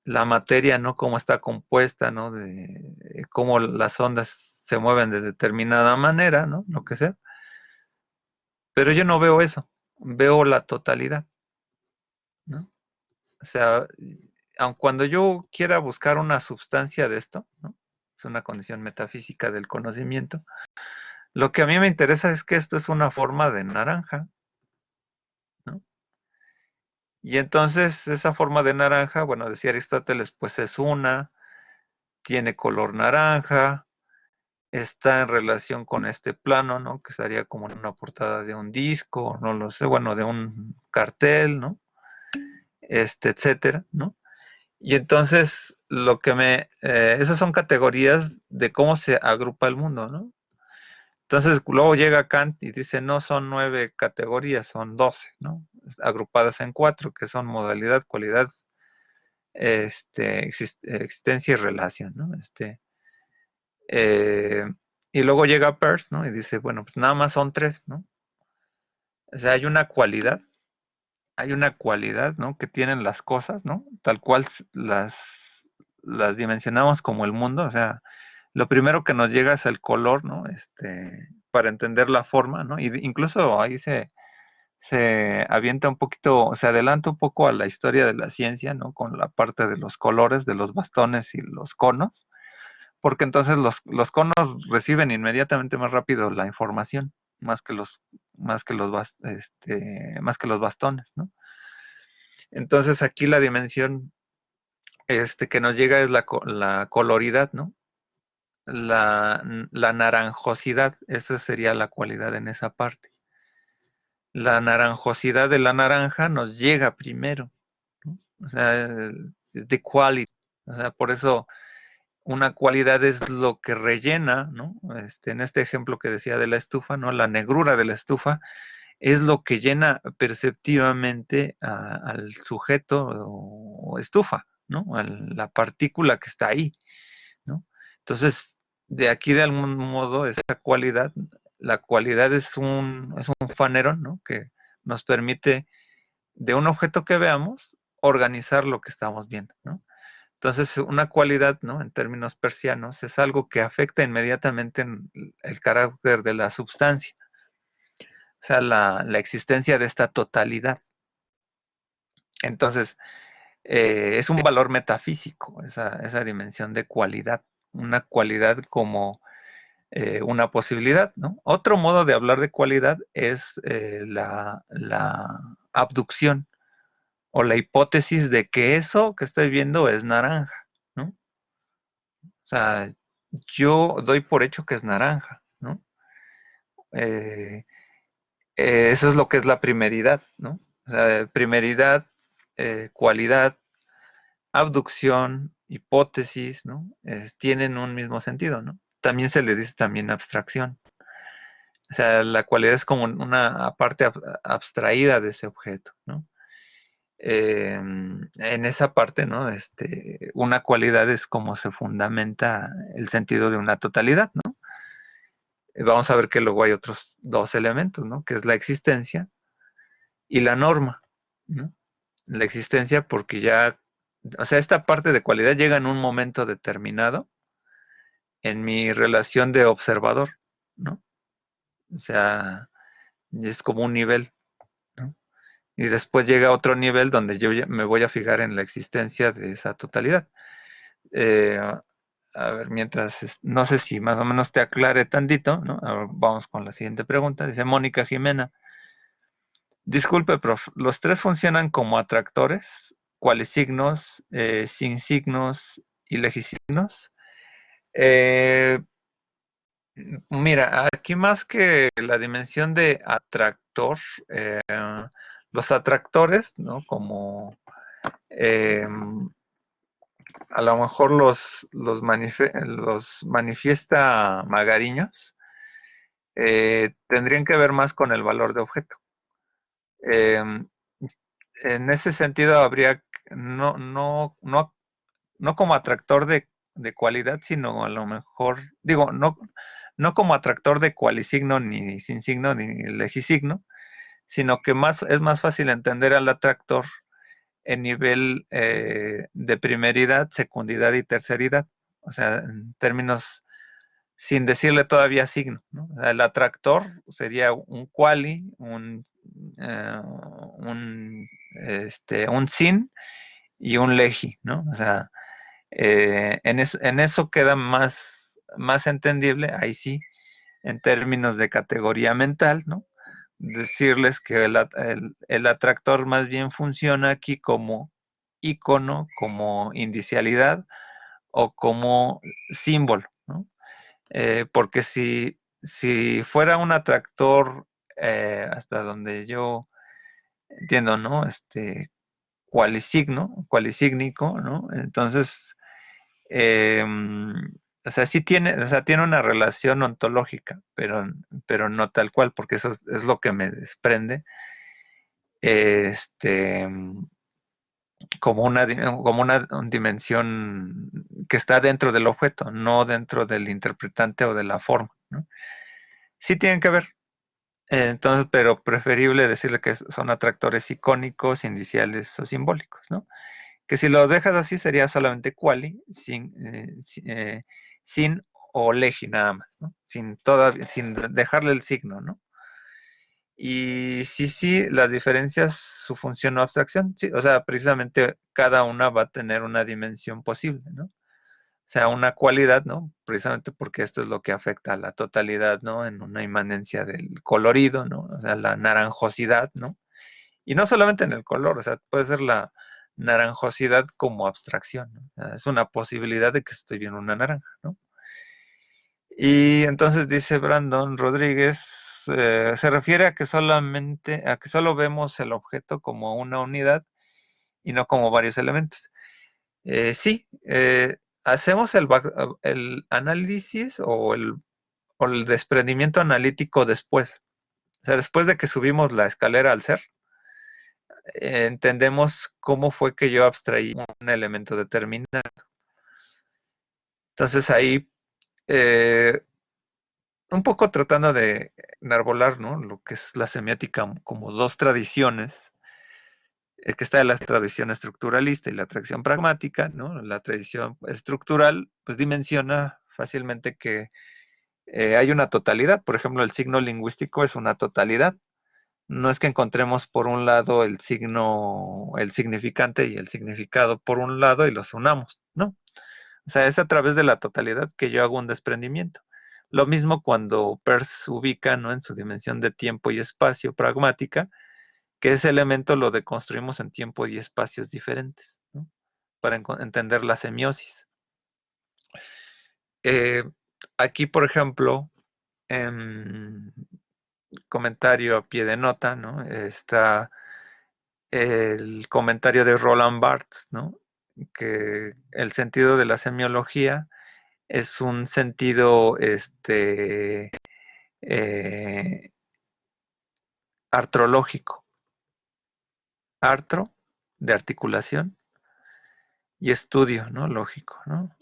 La materia, ¿no? Cómo está compuesta, ¿no? De cómo las ondas se mueven de determinada manera, ¿no? Lo que sea. Pero yo no veo eso, veo la totalidad, ¿no? O sea, aun cuando yo quiera buscar una sustancia de esto, ¿no? Es una condición metafísica del conocimiento. Lo que a mí me interesa es que esto es una forma de naranja, ¿no? Y entonces esa forma de naranja, bueno, decía Aristóteles, pues es tiene color naranja, está en relación con este plano, ¿no? Que estaría como en una portada de un disco, no lo sé, bueno, de un cartel, ¿no? Etcétera, ¿no? Y entonces esas son categorías de cómo se agrupa el mundo, ¿no? Entonces luego llega Kant y dice, no son 9 categorías, son 12, ¿no? Agrupadas en 4, que son modalidad, cualidad, existencia y relación, ¿no? Eh, y luego llega Peirce, ¿no? Y dice, bueno, pues nada más son 3, ¿no? O sea, hay una cualidad, ¿no? Que tienen las cosas, ¿no? Tal cual las dimensionamos como el mundo, o sea, lo primero que nos llega es el color, ¿no? Para entender la forma, ¿no? Y incluso ahí se avienta un poquito, se adelanta un poco a la historia de la ciencia, ¿no? Con la parte de los colores, de los bastones y los conos, porque entonces los conos reciben inmediatamente más rápido la información, más que los bastones, ¿no? Entonces aquí la dimensión que nos llega es la coloridad, ¿no? La naranjosidad, esa sería la cualidad en esa parte. La naranjosidad de la naranja nos llega primero, ¿no? O sea, the quality. O sea, por eso una cualidad es lo que rellena, ¿no? En este ejemplo que decía de la estufa, ¿no? La negrura de la estufa es lo que llena perceptivamente al sujeto o estufa, ¿no? A la partícula que está ahí, ¿no? Entonces, de aquí de algún modo, esa cualidad, la cualidad es un fanerón, ¿no? Que nos permite, de un objeto que veamos, organizar lo que estamos viendo, ¿no? Entonces, una cualidad, ¿no? En términos persianos, es algo que afecta inmediatamente en el carácter de la substancia, o sea, la existencia de esta totalidad. Entonces, es un valor metafísico, esa dimensión de cualidad, una cualidad como una posibilidad, ¿no? Otro modo de hablar de cualidad es la abducción o la hipótesis de que eso que estoy viendo es naranja, ¿no? O sea, yo doy por hecho que es naranja, ¿no? Eh, eso es lo que es la primeridad, ¿no? O sea, primeridad, cualidad, abducción, hipótesis, ¿no? Tienen un mismo sentido, ¿no? También se le dice también abstracción. O sea, la cualidad es como una parte abstraída de ese objeto, ¿no? En esa parte, ¿no? Una cualidad es como se fundamenta el sentido de una totalidad, ¿no? Vamos a ver que luego hay otros dos elementos, ¿no? Que es la existencia y la norma, ¿no? La existencia porque ya, o sea, esta parte de cualidad llega en un momento determinado en mi relación de observador, ¿no? O sea, es como un nivel, ¿no? Y después llega otro nivel donde yo me voy a fijar en la existencia de esa totalidad. Eh, a ver, mientras, no sé si más o menos te aclare tantito, ¿no? Ahora vamos con la siguiente pregunta. Dice Mónica Jimena. Disculpe, prof, ¿los tres funcionan como atractores? ¿Cuáles signos, sin signos y legisignos? Eh, Mira, aquí más que la dimensión de atractor, eh, los atractores, ¿no? Como eh, a lo mejor los manifiesta Magariños, tendrían que ver más con el valor de objeto. Eh, en ese sentido habría, no como atractor de cualidad, sino a lo mejor, digo, no como atractor de cualisigno, ni sin signo, ni legisigno, sino que es más fácil entender al atractor en nivel de primeridad, secundidad y terceridad. O sea, en términos sin decirle todavía signo, ¿no? O sea, el atractor sería un quali, eh, un sin y un legi, ¿no? O sea, en eso queda más entendible, ahí sí, en términos de categoría mental, ¿no? Decirles que el atractor más bien funciona aquí como icono, como indicialidad o como símbolo, ¿no? Porque si fuera un atractor, hasta donde yo entiendo, ¿no? Cualisígnico, ¿no? Entonces, eh, o sea, sí tiene, o sea, tiene una relación ontológica, pero no tal cual, porque eso es lo que me desprende, este, como una dimensión que está dentro del objeto, no dentro del interpretante o de la forma, ¿no? Sí tienen que ver, entonces, pero preferible decirle que son atractores icónicos, indiciales o simbólicos, ¿no? Que si lo dejas así sería solamente quali, sin o legi nada más, ¿no? Sin dejarle el signo, ¿no? Y sí, las diferencias, su función o abstracción, sí, o sea, precisamente cada una va a tener una dimensión posible, ¿no? sea una cualidad, ¿no? Precisamente porque esto es lo que afecta a la totalidad, ¿no? En una inmanencia del colorido, ¿no? O sea, la naranjosidad, ¿no? Y no solamente en el color, o sea, puede ser la naranjosidad como abstracción, ¿no? O sea, es una posibilidad de que estoy viendo una naranja, ¿no? Y entonces dice Brandon Rodríguez, se refiere a que a que solo vemos el objeto como una unidad y no como varios elementos. Sí, hacemos el análisis o el desprendimiento analítico después. O sea, después de que subimos la escalera al ser, entendemos cómo fue que yo abstraí un elemento determinado. Entonces ahí, eh, un poco tratando de enarbolar, ¿no? Lo que es la semiótica como dos tradiciones, que está la tradición estructuralista y la tradición pragmática, ¿no? La tradición estructural, pues dimensiona fácilmente que hay una totalidad. Por ejemplo, el signo lingüístico es una totalidad. No es que encontremos por un lado el signo, el significante y el significado por un lado y los unamos, ¿no? O sea, es a través de la totalidad que yo hago un desprendimiento. Lo mismo cuando Peirce ubica, ¿no? En su dimensión de tiempo y espacio pragmática, que ese elemento lo deconstruimos en tiempo y espacios diferentes, ¿no? Para entender la semiosis. Eh, Aquí, por ejemplo, en comentario a pie de nota, ¿no? Está el comentario de Roland Barthes, ¿no? Que el sentido de la semiología es un sentido eh, artrológico. Artro, de articulación, y estudio, ¿no? Lógico, ¿no?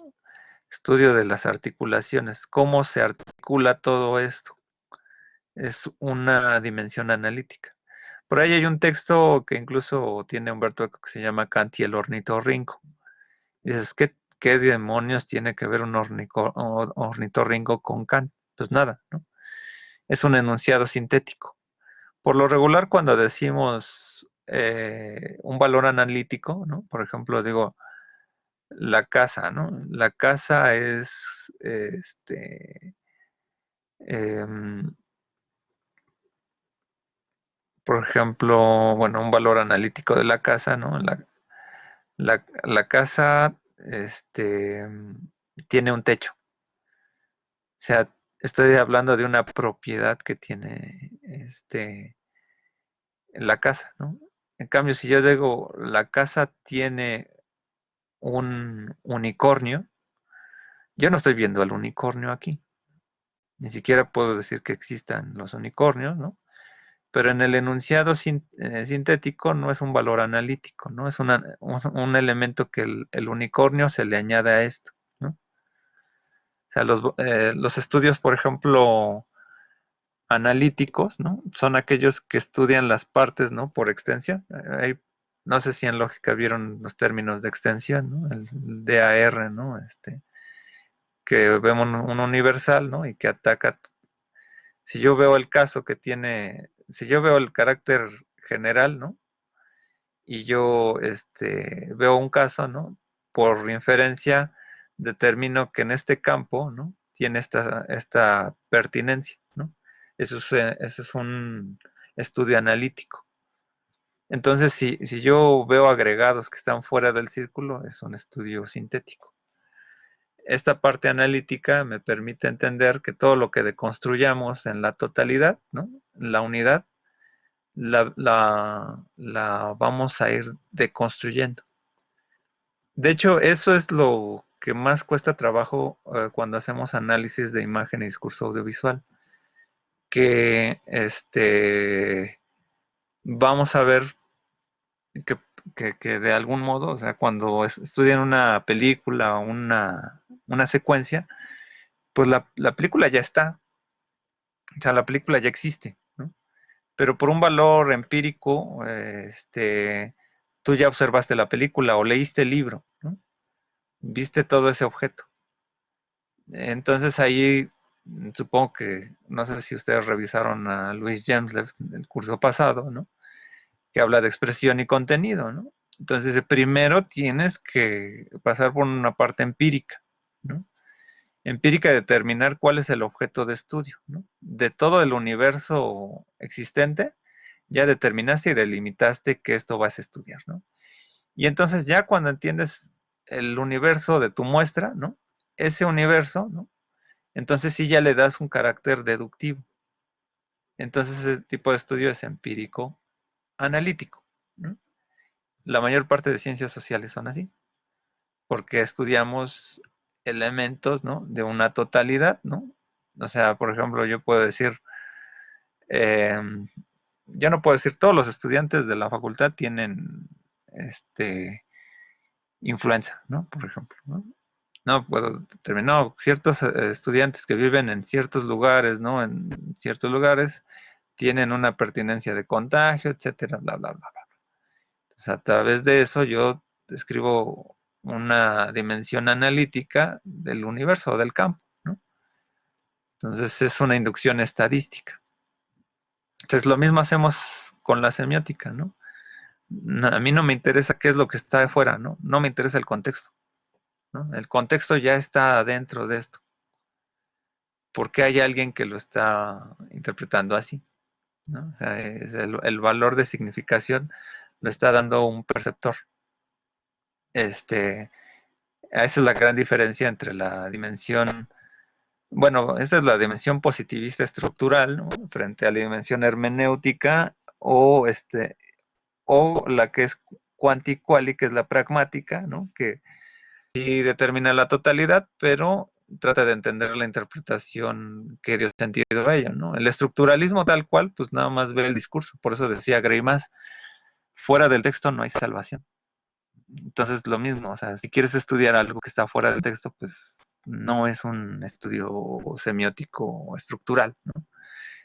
Estudio de las articulaciones, cómo se articula todo esto. Es una dimensión analítica. Por ahí hay un texto que incluso tiene Humberto Eco que se llama Kant y el ornitorrinco. Y dices, ¿qué demonios tiene que ver un ornitorrinco con Kant? Pues nada, ¿no? Es un enunciado sintético. Por lo regular, cuando decimos un valor analítico, ¿no? Por ejemplo, digo, la casa, ¿no? La casa es, em, por ejemplo, bueno, un valor analítico de la casa, ¿no? La casa, tiene un techo. O sea, estoy hablando de una propiedad que tiene, la casa, ¿no? En cambio, si yo digo, la casa tiene un unicornio, yo no estoy viendo al unicornio aquí. Ni siquiera puedo decir que existan los unicornios, ¿no? Pero en el enunciado sintético no es un valor analítico, ¿no? Es un elemento que el unicornio se le añade a esto, ¿no? O sea, los estudios, por ejemplo, analíticos, ¿no? Son aquellos que estudian las partes, ¿no? Por extensión. No sé si en lógica vieron los términos de extensión, ¿no? El DAR, ¿no? Que vemos un universal, ¿no? Y que ataca. Si yo veo el caso que tiene, si yo veo el carácter general, ¿no? Y yo veo un caso, ¿no? Por inferencia, determino que en este campo, ¿no? Tiene esta pertinencia, ¿no? Eso es un estudio analítico. Entonces, si yo veo agregados que están fuera del círculo, es un estudio sintético. Esta parte analítica me permite entender que todo lo que deconstruyamos en la totalidad, ¿no? La unidad, la vamos a ir deconstruyendo. De hecho, eso es lo que más cuesta trabajo cuando hacemos análisis de imagen y discurso audiovisual. Que vamos a ver que, que de algún modo, o sea, cuando estudian una película o una secuencia, pues la película ya está, o sea, la película ya existe, ¿no? Pero por un valor empírico, tú ya observaste la película o leíste el libro, ¿no? Viste todo ese objeto. Entonces ahí supongo que, no sé si ustedes revisaron a Louis James el curso pasado, ¿no? Que habla de expresión y contenido, ¿no? Entonces primero tienes que pasar por una parte empírica. ¿no? Empírica, determinar cuál es el objeto de estudio, ¿no? De todo el universo existente, ya determinaste y delimitaste que esto vas a estudiar, ¿no? Y entonces ya cuando entiendes el universo de tu muestra, ¿no? Ese universo, ¿no? Entonces sí ya le das un carácter deductivo. Entonces ese tipo de estudio es empírico analítico, ¿no? La mayor parte de ciencias sociales son así, porque estudiamos elementos, ¿no? De una totalidad, ¿no? O sea, por ejemplo, yo puedo decir, eh, yo no puedo decir todos los estudiantes de la facultad tienen influenza, ¿no? Por ejemplo, ¿no? No puedo determinar, no, ciertos estudiantes que viven en ciertos lugares, ¿no? En ciertos lugares tienen una pertinencia de contagio, etcétera, bla, bla, bla, bla. Entonces, a través de eso yo describo una dimensión analítica del universo, del campo, ¿no? Entonces es una inducción estadística. Entonces lo mismo hacemos con la semiótica, ¿no? A mí no me interesa qué es lo que está afuera, ¿no? No me interesa el contexto, ¿no? El contexto ya está dentro de esto. ¿Por qué hay alguien que lo está interpretando así? ¿No? O sea, es el valor de significación lo está dando un perceptor. Esa es la gran diferencia entre la dimensión, bueno, esta es la dimensión positivista estructural, ¿no? Frente a la dimensión hermenéutica o la que es quanti-quali, que es la pragmática, ¿no? Que sí determina la totalidad, pero trata de entender la interpretación que dio sentido a ello, ¿no? El estructuralismo tal cual, pues nada más ve el discurso, por eso decía Greimas, fuera del texto no hay salvación. Entonces lo mismo, o sea, si quieres estudiar algo que está fuera del texto, pues no es un estudio semiótico estructural, ¿no?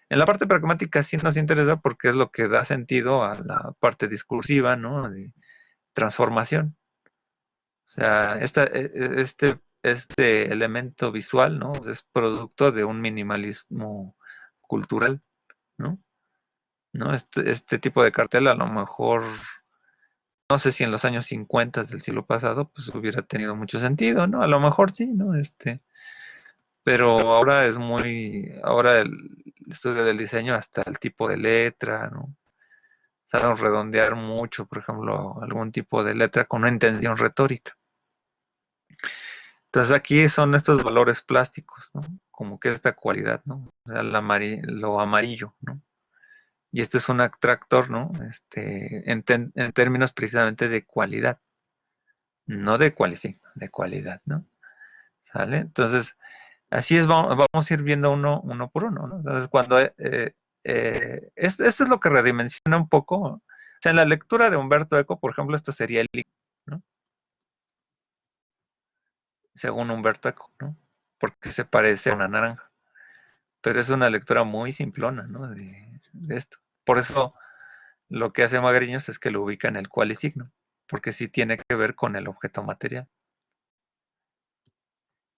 En la parte pragmática sí nos interesa porque es lo que da sentido a la parte discursiva, ¿no? De transformación. O sea, este elemento visual, ¿no? Es producto de un minimalismo cultural, ¿no? ¿No? Este tipo de cartel a lo mejor, no sé si en los años 50 del siglo pasado, pues hubiera tenido mucho sentido, ¿no? A lo mejor sí, ¿no? Pero ahora ahora el estudio del diseño, hasta el tipo de letra, ¿no? Saben redondear mucho, por ejemplo, algún tipo de letra con una intención retórica. Entonces aquí son estos valores plásticos, ¿no? Como que esta cualidad, ¿no? O sea, lo amarillo, ¿no? Y este es un atractor, ¿no? En términos precisamente de cualidad, no de cualisigno, de cualidad, ¿no? ¿Sale? Entonces, así es, vamos a ir viendo uno por uno, ¿no? Entonces, cuando esto es lo que redimensiona un poco. O sea, en la lectura de Humberto Eco, por ejemplo, esto sería el líquido, ¿no? Según Humberto Eco, ¿no? Porque se parece a una naranja. Pero es una lectura muy simplona, ¿no? De esto. Por eso lo que hace Magariños es que lo ubica en el cualisigno, porque sí tiene que ver con el objeto material.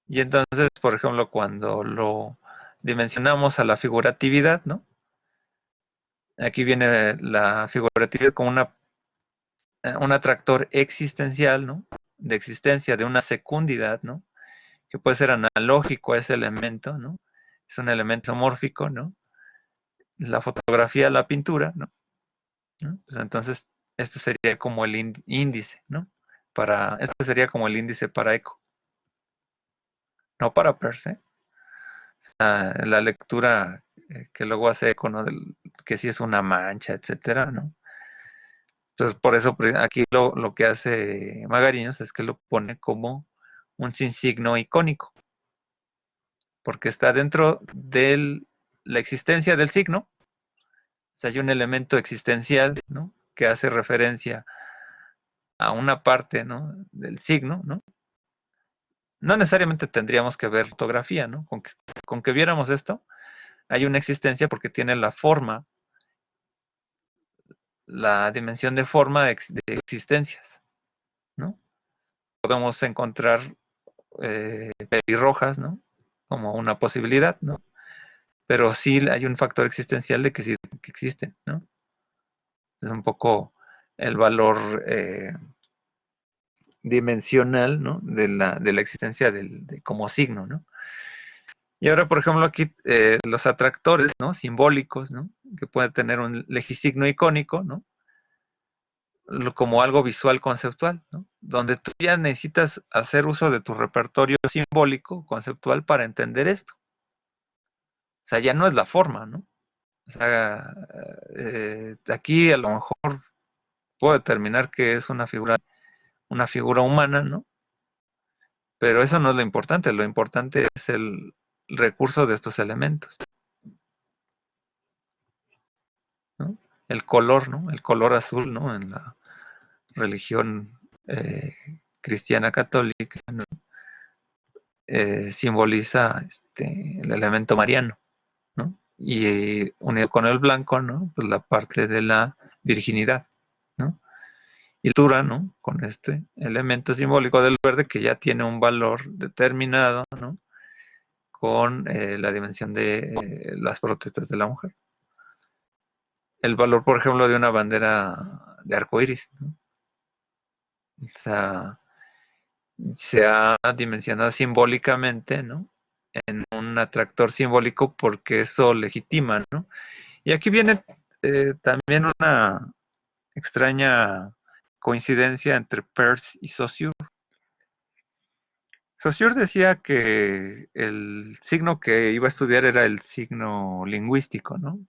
Y entonces, por ejemplo, cuando lo dimensionamos a la figuratividad, ¿no? Aquí viene la figuratividad como un atractor existencial, ¿no? De existencia, de una secundidad, ¿no? Que puede ser analógico a ese elemento, ¿no? Es un elemento mórfico, ¿no? La fotografía, la pintura, ¿no? ¿No? Pues entonces, este sería como el índice, ¿no? Este sería como el índice para eco, no para Peirce, ¿eh? La lectura que luego hace eco, ¿no? Que si es una mancha, etcétera, ¿no? Entonces, por eso aquí lo que hace Magariños es que lo pone como un signo icónico, porque está dentro de la existencia del signo. O sea, hay un elemento existencial, ¿no? Que hace referencia a una parte, ¿no? Del signo, ¿no? No necesariamente tendríamos que ver fotografía, ¿no? Con que viéramos esto, hay una existencia porque tiene la forma, la dimensión de forma de existencias, ¿no? Podemos encontrar pelirrojas, ¿no? Como una posibilidad, ¿no? Pero sí hay un factor existencial de que sí que existen, ¿no? Es un poco el valor dimensional, ¿no? de la existencia como signo, ¿no? Y ahora, por ejemplo, aquí los atractores, ¿no? Simbólicos, ¿no? Que puede tener un legisigno icónico, ¿no? Como algo visual conceptual, ¿no? Donde tú ya necesitas hacer uso de tu repertorio simbólico conceptual para entender esto. O sea, ya no es la forma, ¿no? O sea, aquí a lo mejor puedo determinar que es una figura humana, ¿no? Pero eso no es lo importante es el recurso de estos elementos, ¿no? El color, ¿no? El color azul, ¿no? En la religión eh, cristiana católica, ¿no? Simboliza el elemento mariano, ¿no? Y unido con el blanco, ¿no? Pues la parte de la virginidad, ¿no? Y dura, ¿no? Con este elemento simbólico del verde que ya tiene un valor determinado, ¿no? Con la dimensión de las protestas de la mujer. El valor, por ejemplo, de una bandera de arcoíris, ¿no? O sea, se ha dimensionado simbólicamente, ¿no? En un atractor simbólico porque eso legitima, ¿no? Y aquí viene también una extraña coincidencia entre Peirce y Saussure. Saussure decía que el signo que iba a estudiar era el signo lingüístico, ¿no?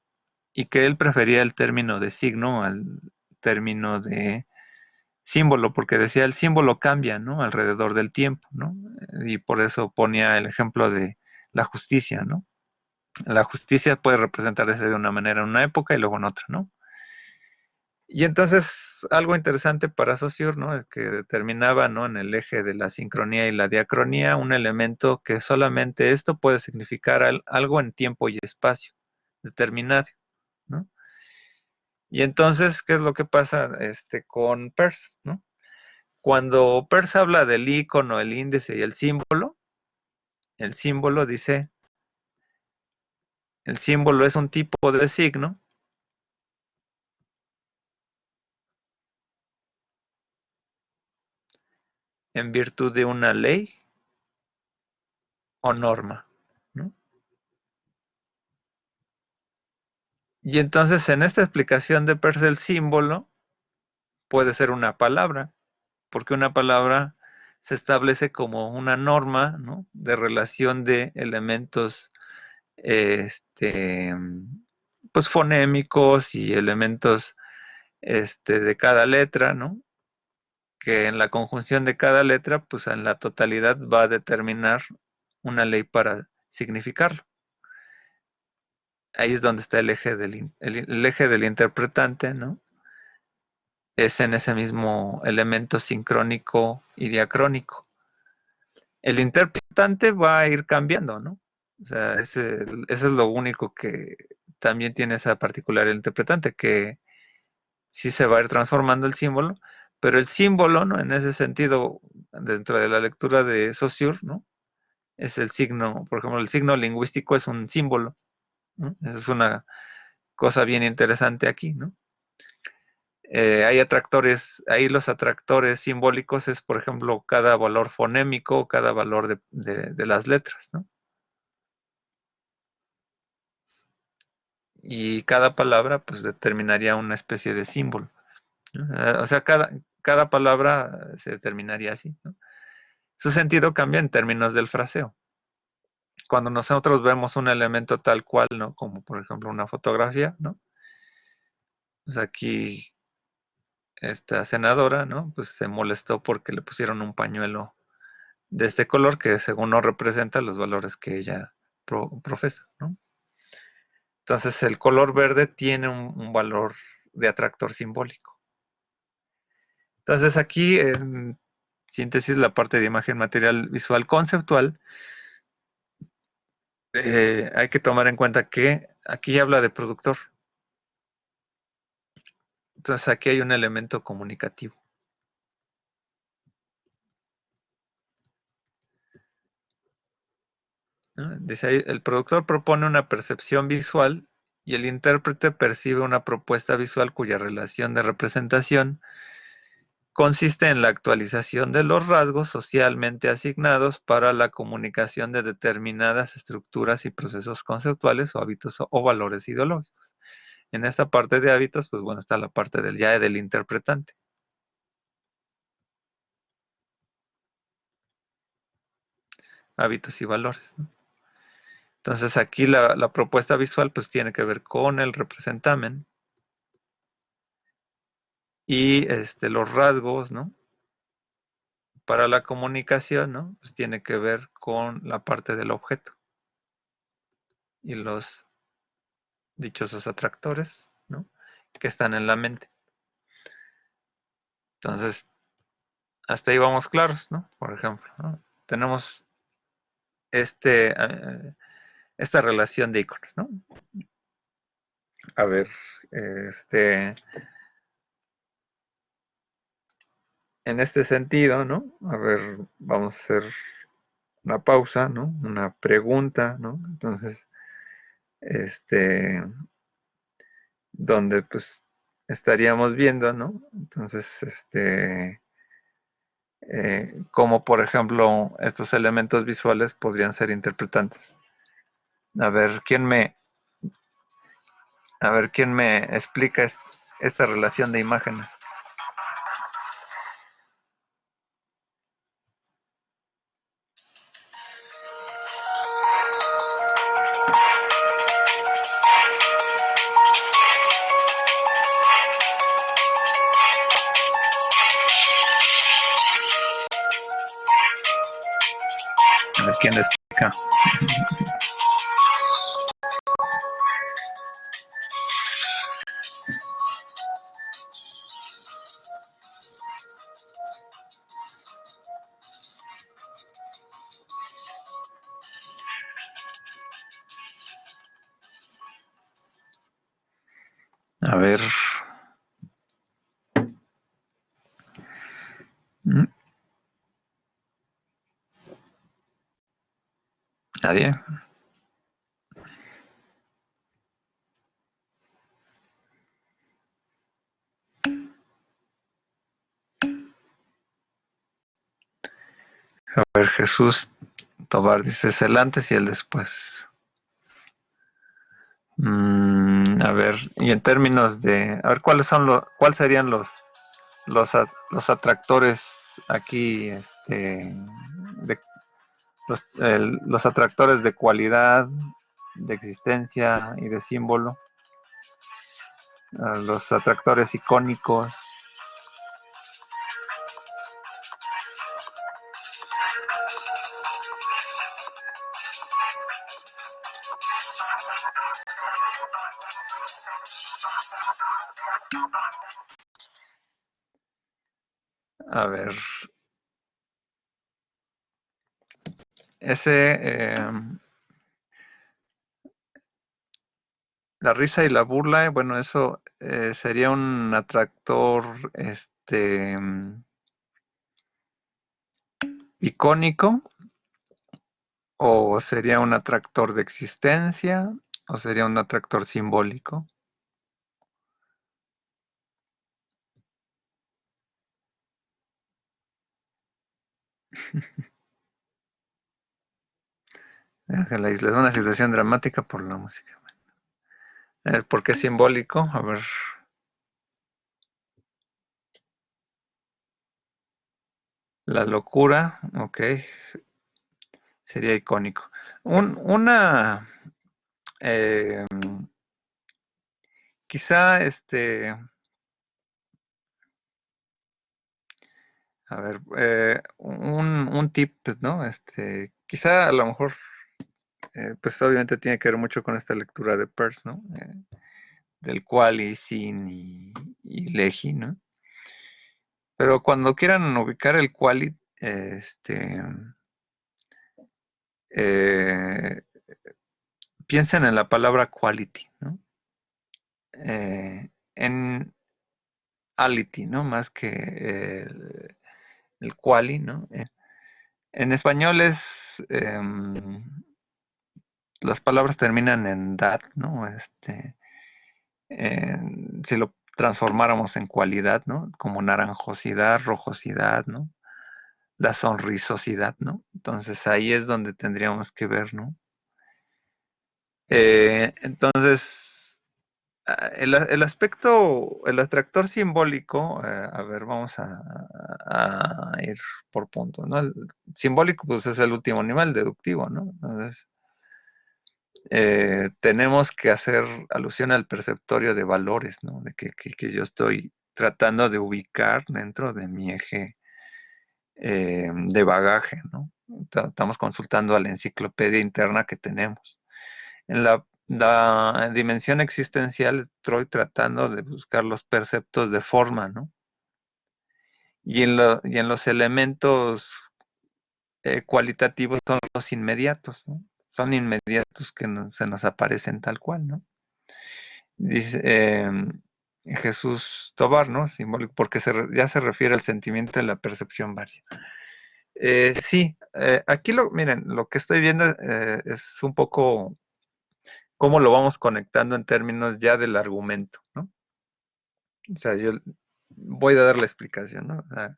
Y que él prefería el término de signo al término de símbolo, porque decía el símbolo cambia, ¿no? Alrededor del tiempo, ¿no? Y por eso ponía el ejemplo de la justicia, ¿no? La justicia puede representarse de una manera en una época y luego en otra, ¿no? Y entonces algo interesante para Saussure, ¿no? Es que determinaba, ¿no? En el eje de la sincronía y la diacronía un elemento que solamente esto puede significar algo en tiempo y espacio determinado, ¿no? Y entonces, ¿qué es lo que pasa con Peirce, ¿no? Cuando Peirce habla del icono, el índice y el símbolo dice, el símbolo es un tipo de signo en virtud de una ley o norma, ¿no? Y entonces en esta explicación de Peirce el símbolo puede ser una palabra, porque una palabra se establece como una norma, ¿no? De relación de elementos este, pues fonémicos y elementos de cada letra, ¿no? Que en la conjunción de cada letra, pues en la totalidad va a determinar una ley para significarlo. Ahí es donde está el eje del interpretante, ¿no? Es en ese mismo elemento sincrónico y diacrónico. El interpretante va a ir cambiando, ¿no? O sea, ese es lo único que también tiene esa particularidad el interpretante, que sí se va a ir transformando el símbolo, pero el símbolo, ¿no? En ese sentido, dentro de la lectura de Saussure, ¿no? Es el signo, por ejemplo, el signo lingüístico es un símbolo, ¿no? Esa es una cosa bien interesante aquí, ¿no? Hay atractores, ahí los atractores simbólicos es, por ejemplo, cada valor fonémico, cada valor de las letras, ¿no? Y cada palabra, pues, determinaría una especie de símbolo, ¿no? O sea, cada palabra se determinaría así, ¿no? Su sentido cambia en términos del fraseo. Cuando nosotros vemos un elemento tal cual, ¿no? Como por ejemplo una fotografía, ¿no? Pues aquí esta senadora, ¿no? Pues se molestó porque le pusieron un pañuelo de este color que según no representa los valores que ella profesa, ¿no? Entonces el color verde tiene un valor de atractor simbólico. Entonces aquí, en síntesis, la parte de imagen material visual conceptual, hay que tomar en cuenta que aquí habla de productor. Entonces aquí hay un elemento comunicativo, ¿no? Dice ahí, el productor propone una percepción visual y el intérprete percibe una propuesta visual cuya relación de representación consiste en la actualización de los rasgos socialmente asignados para la comunicación de determinadas estructuras y procesos conceptuales o hábitos o valores ideológicos. En esta parte de hábitos, pues bueno, está la parte del interpretante. Hábitos y valores, ¿no? Entonces aquí la propuesta visual pues tiene que ver con el representamen y los rasgos, ¿no? Para la comunicación, ¿no? Pues tiene que ver con la parte del objeto y los dichosos atractores, ¿no? Que están en la mente. Entonces, hasta ahí vamos claros, ¿no? Por ejemplo, ¿no? Tenemos esta relación de iconos, ¿no? A ver, en este sentido, ¿no? A ver, vamos a hacer una pausa, ¿no? Una pregunta, ¿no? Entonces, donde pues estaríamos viendo, ¿no? Entonces, cómo, por ejemplo, estos elementos visuales podrían ser interpretantes. A ver, ¿quién me explica esta relación de imágenes? A ver, ¿quién le explica? A ver. ¿Nadie? A ver, Jesús Tobar dice es el antes y el después. A ver, y en términos de, a ver, ¿cuáles serían los atractores aquí, los atractores de cualidad, de existencia y de símbolo, los atractores icónicos? A ver, la risa y la burla, bueno, eso sería un atractor, icónico, o sería un atractor de existencia, o sería un atractor simbólico. Ángela Isla, es una situación dramática por la música. A ver, ¿por qué simbólico? A ver. La locura, ok, sería icónico. Eh, quizá, a ver, un tip, ¿no? Quizá a lo mejor, pues obviamente tiene que ver mucho con esta lectura de Peirce, ¿no? Del quali, sin y legi, ¿no? Pero cuando quieran ubicar el quali, eh, piensen en la palabra quality, ¿no? En ality, ¿no? Más que el quali, ¿no? En español las palabras terminan en dat, ¿no? Si lo transformáramos en cualidad, ¿no? Como naranjosidad, rojosidad, ¿no? La sonrisosidad, ¿no? Entonces ahí es donde tendríamos que ver, ¿no? Entonces, el aspecto, el atractor simbólico, a ver, vamos a ir por puntos, ¿no? El simbólico, pues es el último nivel, deductivo, ¿no? Entonces, tenemos que hacer alusión al perceptorio de valores, ¿no? De que yo estoy tratando de ubicar dentro de mi eje de bagaje, ¿no? Estamos consultando a la enciclopedia interna que tenemos. En la dimensión existencial estoy tratando de buscar los perceptos de forma, ¿no? Y en los elementos cualitativos son los inmediatos, ¿no? Son inmediatos que se nos aparecen tal cual, ¿no? Dice Jesús Tobar, ¿no? Simbólico, porque ya se refiere al sentimiento de la percepción varia. Sí, aquí miren, lo que estoy viendo es un poco cómo lo vamos conectando en términos ya del argumento, ¿no? O sea, yo voy a dar la explicación, ¿no? O sea,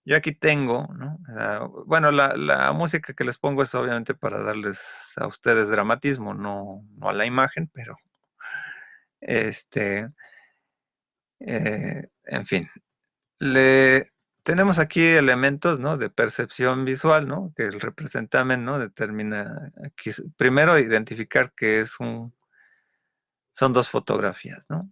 yo aquí tengo, ¿no? O sea, bueno, la música que les pongo es obviamente para darles a ustedes dramatismo, no a la imagen, pero este, en fin, tenemos aquí elementos, ¿no? De percepción visual, ¿no? Que el representamen, ¿no? Determina aquí, primero identificar que son dos fotografías, ¿no?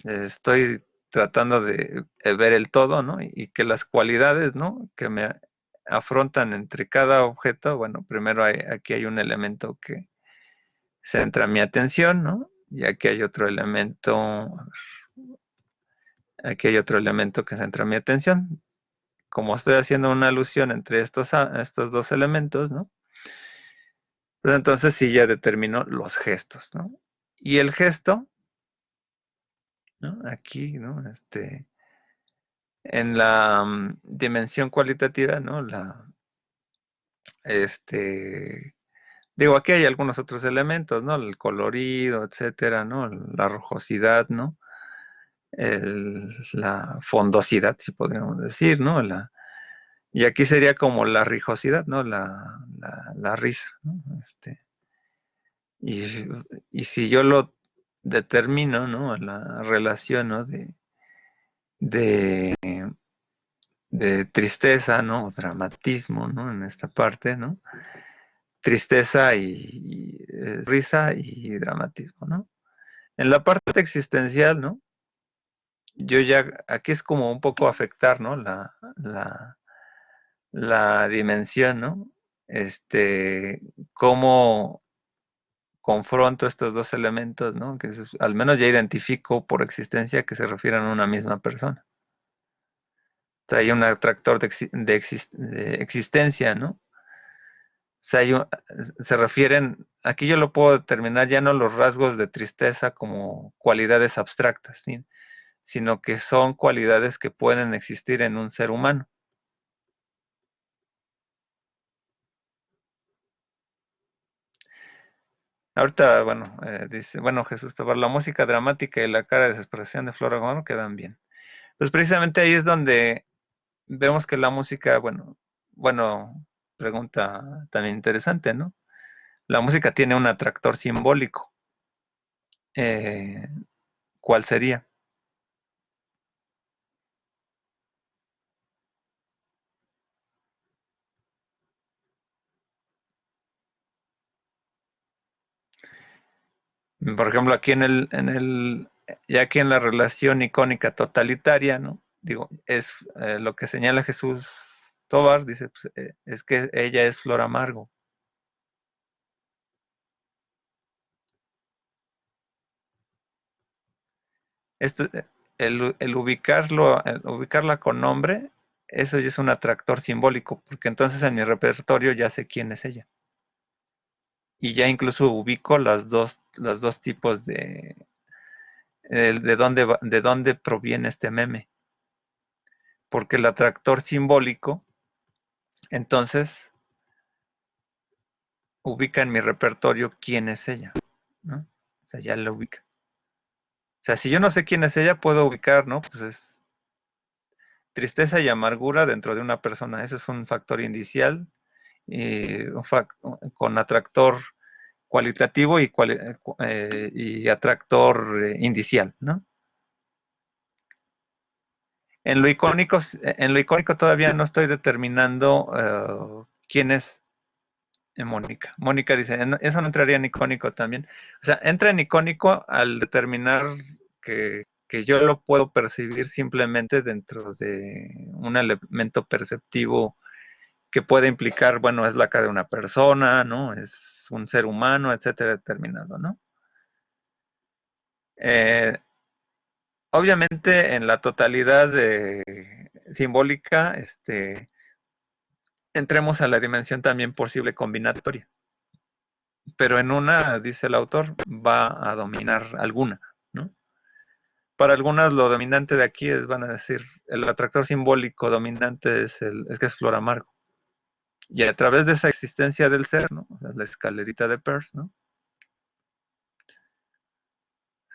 Estoy tratando de ver el todo, ¿no? Y que las cualidades, ¿no? Que me afrontan entre cada objeto, bueno, primero aquí hay un elemento que centra mi atención, ¿no? Y aquí hay otro elemento que centra mi atención. Como estoy haciendo una alusión entre estos dos elementos, ¿no? Pues entonces sí ya determino los gestos, ¿no? Y el gesto, ¿no? Aquí, ¿no? En la dimensión cualitativa, ¿no? Este, digo, aquí hay algunos otros elementos, ¿no? El colorido, etcétera, ¿no? La rojosidad, ¿no? La fondosidad, si podríamos decir, ¿no? Y aquí sería como la rijosidad, ¿no? La risa, ¿no? Y, y si yo lo determino, ¿no? La relación, ¿no? De, de tristeza, ¿no? Dramatismo, ¿no? En esta parte, ¿no? Tristeza y risa y dramatismo, ¿no? En la parte existencial, ¿no? Yo ya, aquí es como un poco afectar, ¿no? La dimensión, ¿no? Cómo confronto estos dos elementos, ¿no? Que al menos ya identifico por existencia que se refieren a una misma persona. O sea, hay un atractor de existencia, ¿no? O sea, se refieren, aquí yo lo puedo determinar ya no los rasgos de tristeza como cualidades abstractas, ¿sí? Sino que son cualidades que pueden existir en un ser humano. Ahorita, bueno, dice, bueno, Jesús Tobar, la música dramática y la cara de desesperación de Flora Gómez quedan bien. Pues precisamente ahí es donde vemos que la música, bueno, pregunta también interesante, ¿no? La música tiene un atractor simbólico. Eh, ¿Cuál sería? Por ejemplo, aquí ya aquí en la relación icónica totalitaria, ¿no? Digo, es lo que señala Jesús Tobar, dice, pues, es que ella es Flor Amargo. Esto, el ubicarla con nombre, eso ya es un atractor simbólico, porque entonces en mi repertorio ya sé quién es ella. Y ya incluso ubico los dos tipos de dónde proviene este meme. Porque el atractor simbólico, entonces, ubica en mi repertorio quién es ella, ¿no? O sea, ya la ubica. sea, si yo no sé quién es ella, puedo ubicar, ¿no? Pues es tristeza y amargura dentro de una persona. Ese es un factor indicial y con atractor cualitativo y atractor indicial, ¿no? En lo icónico todavía no estoy determinando quién es Mónica. Mónica dice, eso no entraría en icónico también. O sea, entra en icónico al determinar que yo lo puedo percibir simplemente dentro de un elemento perceptivo que puede implicar, bueno, es la cara de una persona, ¿no? Es un ser humano, etcétera, determinado, ¿no? Eh, obviamente en la totalidad simbólica, entremos a la dimensión también posible combinatoria. Pero en una, dice el autor, va a dominar alguna, ¿no? Para algunas lo dominante de aquí van a decir, el atractor simbólico dominante es que es flor amargo. Y a través de esa existencia del ser, ¿no? O sea, la escalerita de Peirce, ¿no?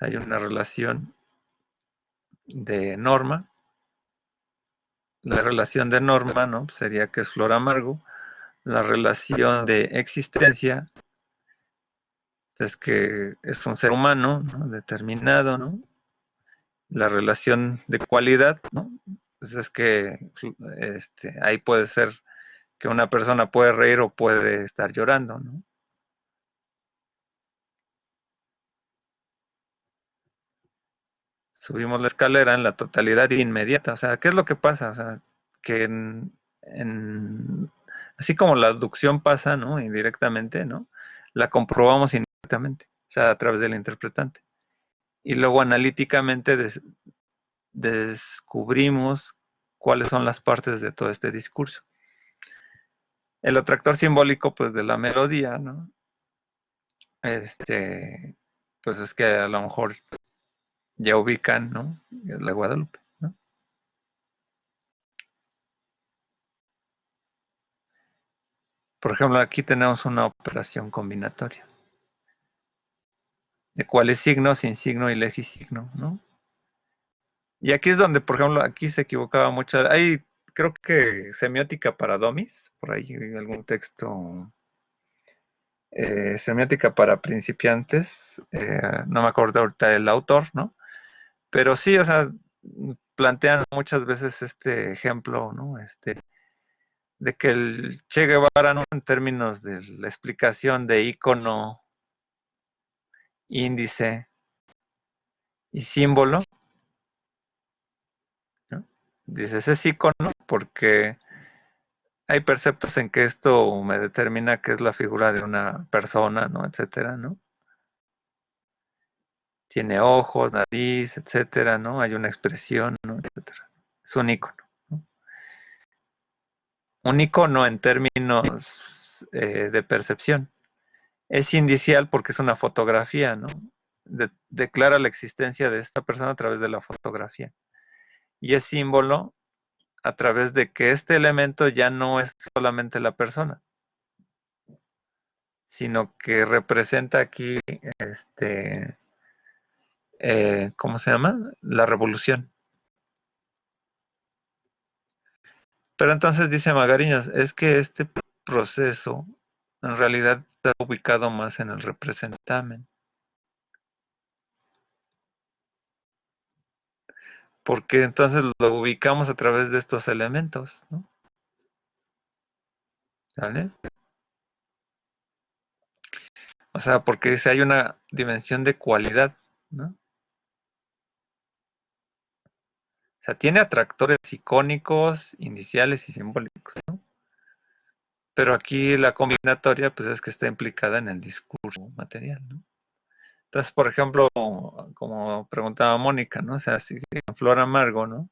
Hay una relación de norma. La relación de norma, ¿no? Sería que es flor amargo. La relación de existencia es que es un ser humano, ¿no? Determinado, ¿no? La relación de cualidad, ¿no? Pues es que ahí puede ser que una persona puede reír o puede estar llorando, ¿no? Subimos la escalera en la totalidad inmediata, o sea, ¿qué es lo que pasa? O sea, que así como la abducción pasa, ¿no? Indirectamente, ¿no? La comprobamos indirectamente, o sea, a través del interpretante. Y luego analíticamente descubrimos cuáles son las partes de todo este discurso. El atractor simbólico, pues, de la melodía, ¿no? Pues es que a lo mejor ya ubican, ¿no? La Guadalupe, ¿no? Por ejemplo, aquí tenemos una operación combinatoria. De cuál es signo, sin signo y legisigno, ¿no? Y aquí es donde, por ejemplo, aquí se equivocaba mucho. Hay, creo que semiótica para domis, por ahí algún texto, semiótica para principiantes, no me acuerdo ahorita el autor, ¿no? Pero sí, o sea, plantean muchas veces este ejemplo, ¿no? De que el Che Guevara, ¿no? En términos de la explicación de icono, índice y símbolo, ¿no? Dices, es icono porque hay perceptos en que esto me determina que es la figura de una persona, ¿no? Etcétera, ¿no? Tiene ojos, nariz, etcétera, ¿no? Hay una expresión, ¿no? Etcétera. Es un icono, ¿no? Un icono en términos de percepción. Es indicial porque es una fotografía, ¿no? Declara la existencia de esta persona a través de la fotografía. Y es símbolo a través de que este elemento ya no es solamente la persona, sino que representa aquí, ¿cómo se llama? La revolución. Pero entonces dice Magariños, es que este proceso en realidad está ubicado más en el representamen, porque entonces lo ubicamos a través de estos elementos, ¿no? ¿Vale? O sea, porque si hay una dimensión de cualidad, ¿no? O sea, tiene atractores icónicos, indiciales y simbólicos, ¿no? Pero aquí la combinatoria, pues es que está implicada en el discurso material, ¿no? Entonces, por ejemplo, como preguntaba Mónica, ¿no? O sea, si en Flor Amargo, ¿no?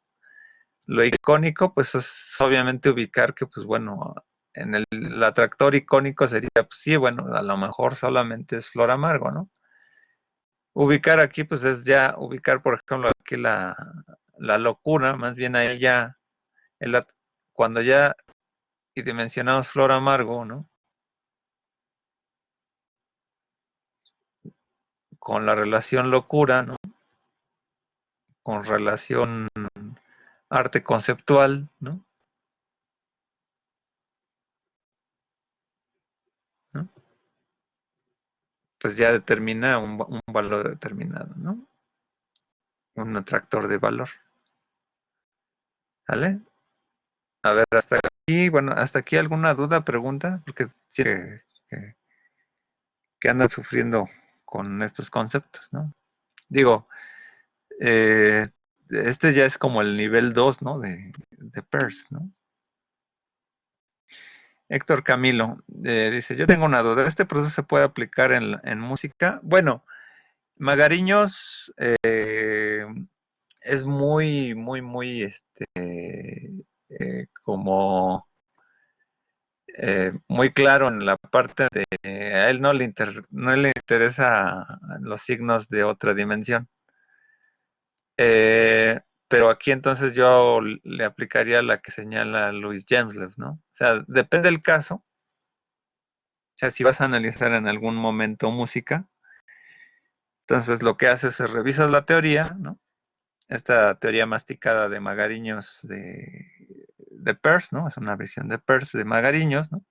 Lo icónico, pues es obviamente ubicar que, pues bueno, en el atractor icónico sería, pues sí, bueno, a lo mejor solamente es Flor Amargo, ¿no? Ubicar aquí, pues es ya ubicar, por ejemplo, aquí la locura, más bien ahí ya, el, cuando ya y dimensionamos Flor Amargo, ¿no? Con la relación locura, ¿no? con relación arte conceptual, ¿no? ¿No? Pues ya determina un valor determinado, ¿no? Un atractor de valor. ¿Vale? A ver, hasta aquí, bueno, hasta aquí alguna duda, pregunta, porque sí que andan sufriendo con estos conceptos, ¿no? Digo, este ya es como el nivel 2, ¿no? De Peirce, ¿no? Héctor Camilo dice, yo tengo una duda, ¿este proceso se puede aplicar en música? Bueno, Magariños es muy, como muy claro en la parte de, a él no le interesa los signos de otra dimensión. Pero aquí entonces yo le aplicaría la que señala Louis Jameslev, ¿no? O sea, depende del caso. O sea, si vas a analizar en algún momento música, entonces lo que haces es revisas la teoría, ¿no? Esta teoría masticada de Magariños de Peirce, ¿no? Es una visión de Peirce de Magariños, ¿no?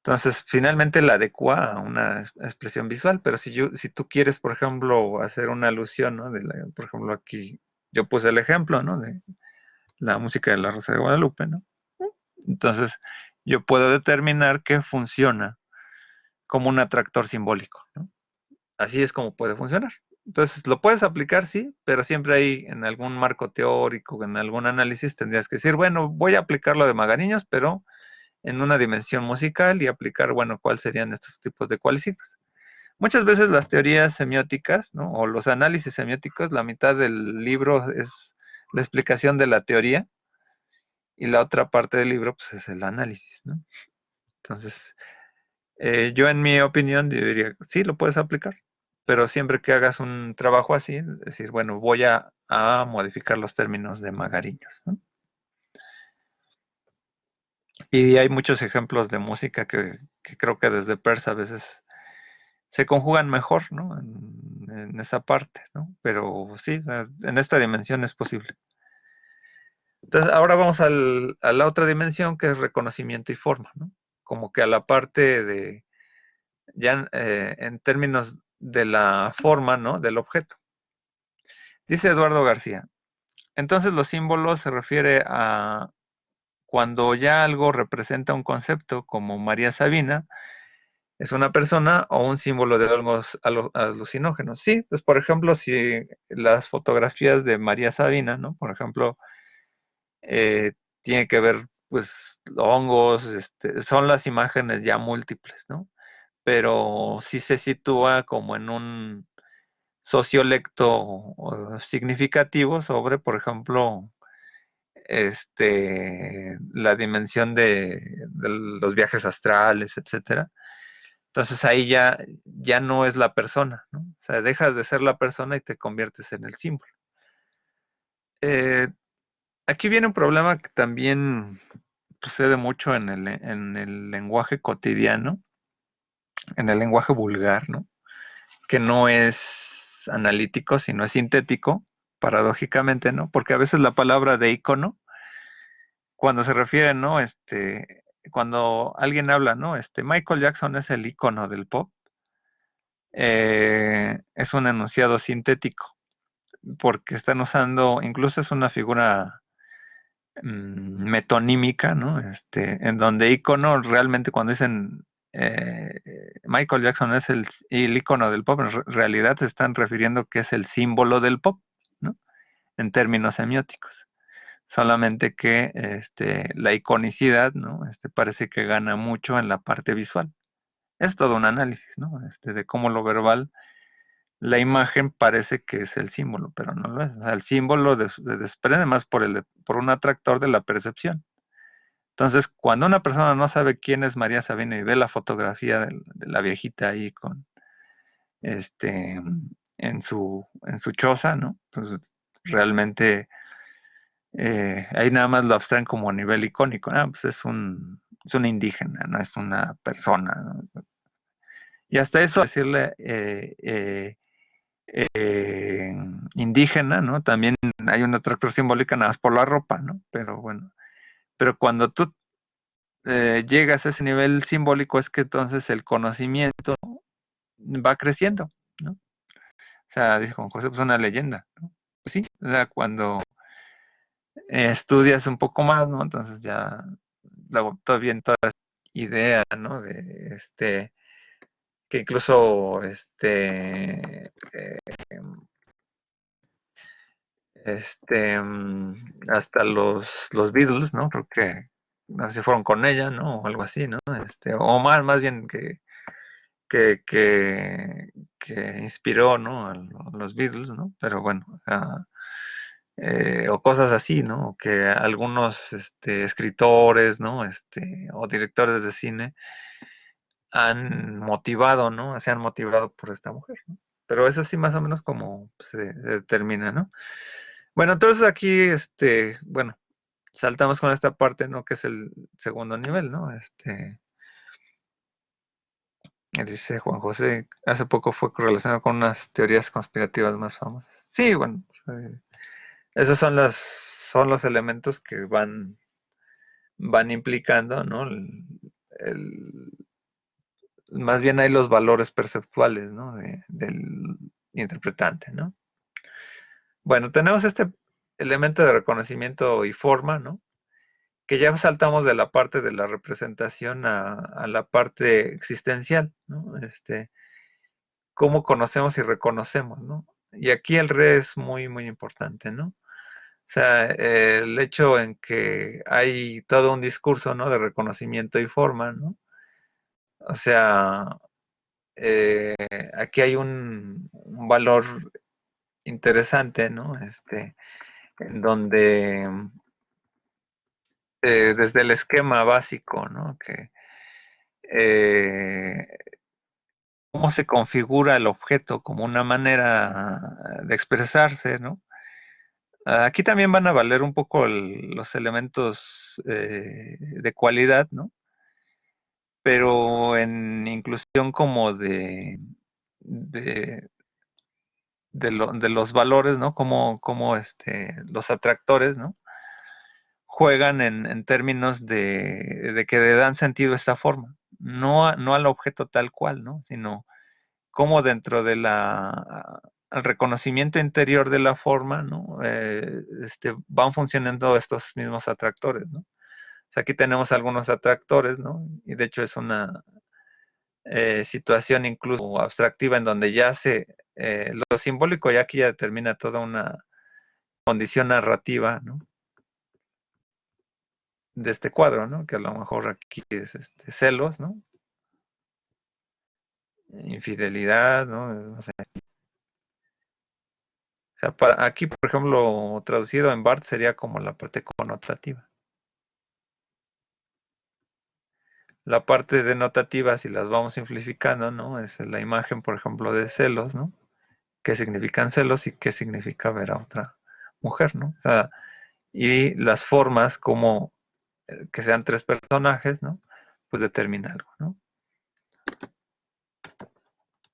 Entonces, finalmente la adecua a una expresión visual, pero si tú quieres, por ejemplo, hacer una alusión, ¿no? Por ejemplo, aquí yo puse el ejemplo, ¿no? De la música de la Rosa de Guadalupe, ¿no? Entonces, yo puedo determinar que funciona como un atractor simbólico, ¿no? Así es como puede funcionar. Entonces, lo puedes aplicar, sí, pero siempre ahí en algún marco teórico, en algún análisis, tendrías que decir, bueno, voy a aplicar lo de Magariños, pero en una dimensión musical y aplicar, bueno, cuáles serían estos tipos de cualesciclos. Muchas veces las teorías semióticas, ¿no? O los análisis semióticos, la mitad del libro es la explicación de la teoría y la otra parte del libro, pues, es el análisis, ¿no? Entonces, yo en mi opinión diría, sí, lo puedes aplicar, pero siempre que hagas un trabajo así, decir, bueno, voy a modificar los términos de Magariños, ¿no? Y hay muchos ejemplos de música que creo que desde Peirce a veces se conjugan mejor, ¿no? En esa parte, ¿no? Pero sí, en esta dimensión es posible. Entonces, ahora vamos a la otra dimensión que es reconocimiento y forma, ¿no? Como que a la parte de, ya en términos de la forma, ¿no? Del objeto. Dice Eduardo García, entonces los símbolos se refiere a cuando ya algo representa un concepto como María Sabina, es una persona o un símbolo de algo alucinógenos. Sí, pues por ejemplo, si las fotografías de María Sabina, ¿no? Por ejemplo, tiene que ver, pues, hongos, son las imágenes ya múltiples, ¿no? Pero sí se sitúa como en un sociolecto significativo sobre, por ejemplo, la dimensión de los viajes astrales, etcétera. Entonces ahí ya no es la persona, ¿no? O sea, dejas de ser la persona y te conviertes en el símbolo. Eh, Aquí viene un problema que también sucede mucho en el lenguaje cotidiano, en el lenguaje vulgar, ¿no? Que no es analítico, sino es sintético, paradójicamente, ¿no? Porque a veces la palabra de icono, cuando se refiere, ¿no? Cuando alguien habla, ¿no? Michael Jackson es el icono del pop, es un enunciado sintético, porque están usando, incluso es una figura metonímica, ¿no? En donde icono realmente cuando dicen Michael Jackson es el icono del pop, en realidad se están refiriendo que es el símbolo del pop, ¿no? En términos semióticos. Solamente que la iconicidad, ¿no? Parece que gana mucho en la parte visual. Es todo un análisis, ¿no? De cómo lo verbal, la imagen parece que es el símbolo, pero no lo es. O sea, el símbolo se desprende más por un atractor de la percepción. Entonces, cuando una persona no sabe quién es María Sabina y ve la fotografía de la viejita ahí con este en su choza, ¿no? Pues realmente ahí nada más lo abstraen como a nivel icónico. Ah, pues es un indígena, no es una persona, ¿no? Y hasta eso decirle indígena, ¿no? También hay una atractor simbólica nada más por la ropa, ¿no? Pero bueno, pero cuando tú llegas a ese nivel simbólico es que entonces el conocimiento va creciendo, ¿no? O sea, dice Juan José, pues una leyenda, ¿no? Pues sí, o sea, cuando estudias un poco más, ¿no? Entonces ya todavía toda esa idea, ¿no? De que incluso hasta los Beatles, ¿no? Creo que no sé si fueron con ella, ¿no? O algo así, ¿no? O más bien que, que, que inspiró, ¿no? A los Beatles, ¿no? Pero bueno, o cosas así, ¿no? O que algunos escritores, ¿no? O directores de cine han motivado, ¿no? Se han motivado por esta mujer, ¿no? Pero es así más o menos como se determina, ¿no? Bueno, entonces aquí, bueno, saltamos con esta parte, ¿no? Que es el segundo nivel, ¿no? Dice Juan José, hace poco fue correlacionado con unas teorías conspirativas más famosas. Sí, bueno, esos son los elementos que van implicando, ¿no? El- más bien hay los valores perceptuales, ¿no? Del interpretante, ¿no? Bueno, tenemos este elemento de reconocimiento y forma, ¿no? Que ya saltamos de la parte de la representación a la parte existencial, ¿no? Cómo conocemos y reconocemos, ¿no? Y aquí el re es muy, muy importante, ¿no? O sea, el hecho en que hay todo un discurso, ¿no? De reconocimiento y forma, ¿no? O sea, eh, aquí hay un valor interesante, ¿no? En donde desde el esquema básico, ¿no? Que eh, cómo se configura el objeto como una manera de expresarse, ¿no? Aquí también van a valer un poco los elementos de cualidad, ¿no? Pero en inclusión como de, de los valores, ¿no? Como los atractores, ¿no? Juegan en términos de que le dan sentido a esta forma, no al objeto tal cual, ¿no? Sino cómo dentro de el reconocimiento interior de la forma, ¿no? Van funcionando estos mismos atractores, ¿no? O sea, aquí tenemos algunos atractores, ¿no? Y de hecho es una situación incluso abstractiva en donde ya lo simbólico ya aquí ya determina toda una condición narrativa, ¿no? De este cuadro, ¿no? Que a lo mejor aquí es celos, ¿no? Infidelidad, ¿no? No sé. O sea, aquí, por ejemplo, traducido en Barth sería como la parte connotativa. La parte denotativa, si las vamos simplificando, ¿no? Es la imagen, por ejemplo, de celos, ¿no? ¿Qué significan celos y qué significa ver a otra mujer, ¿no? O sea, y las formas como que sean tres personajes, ¿no? Pues determina algo, ¿no?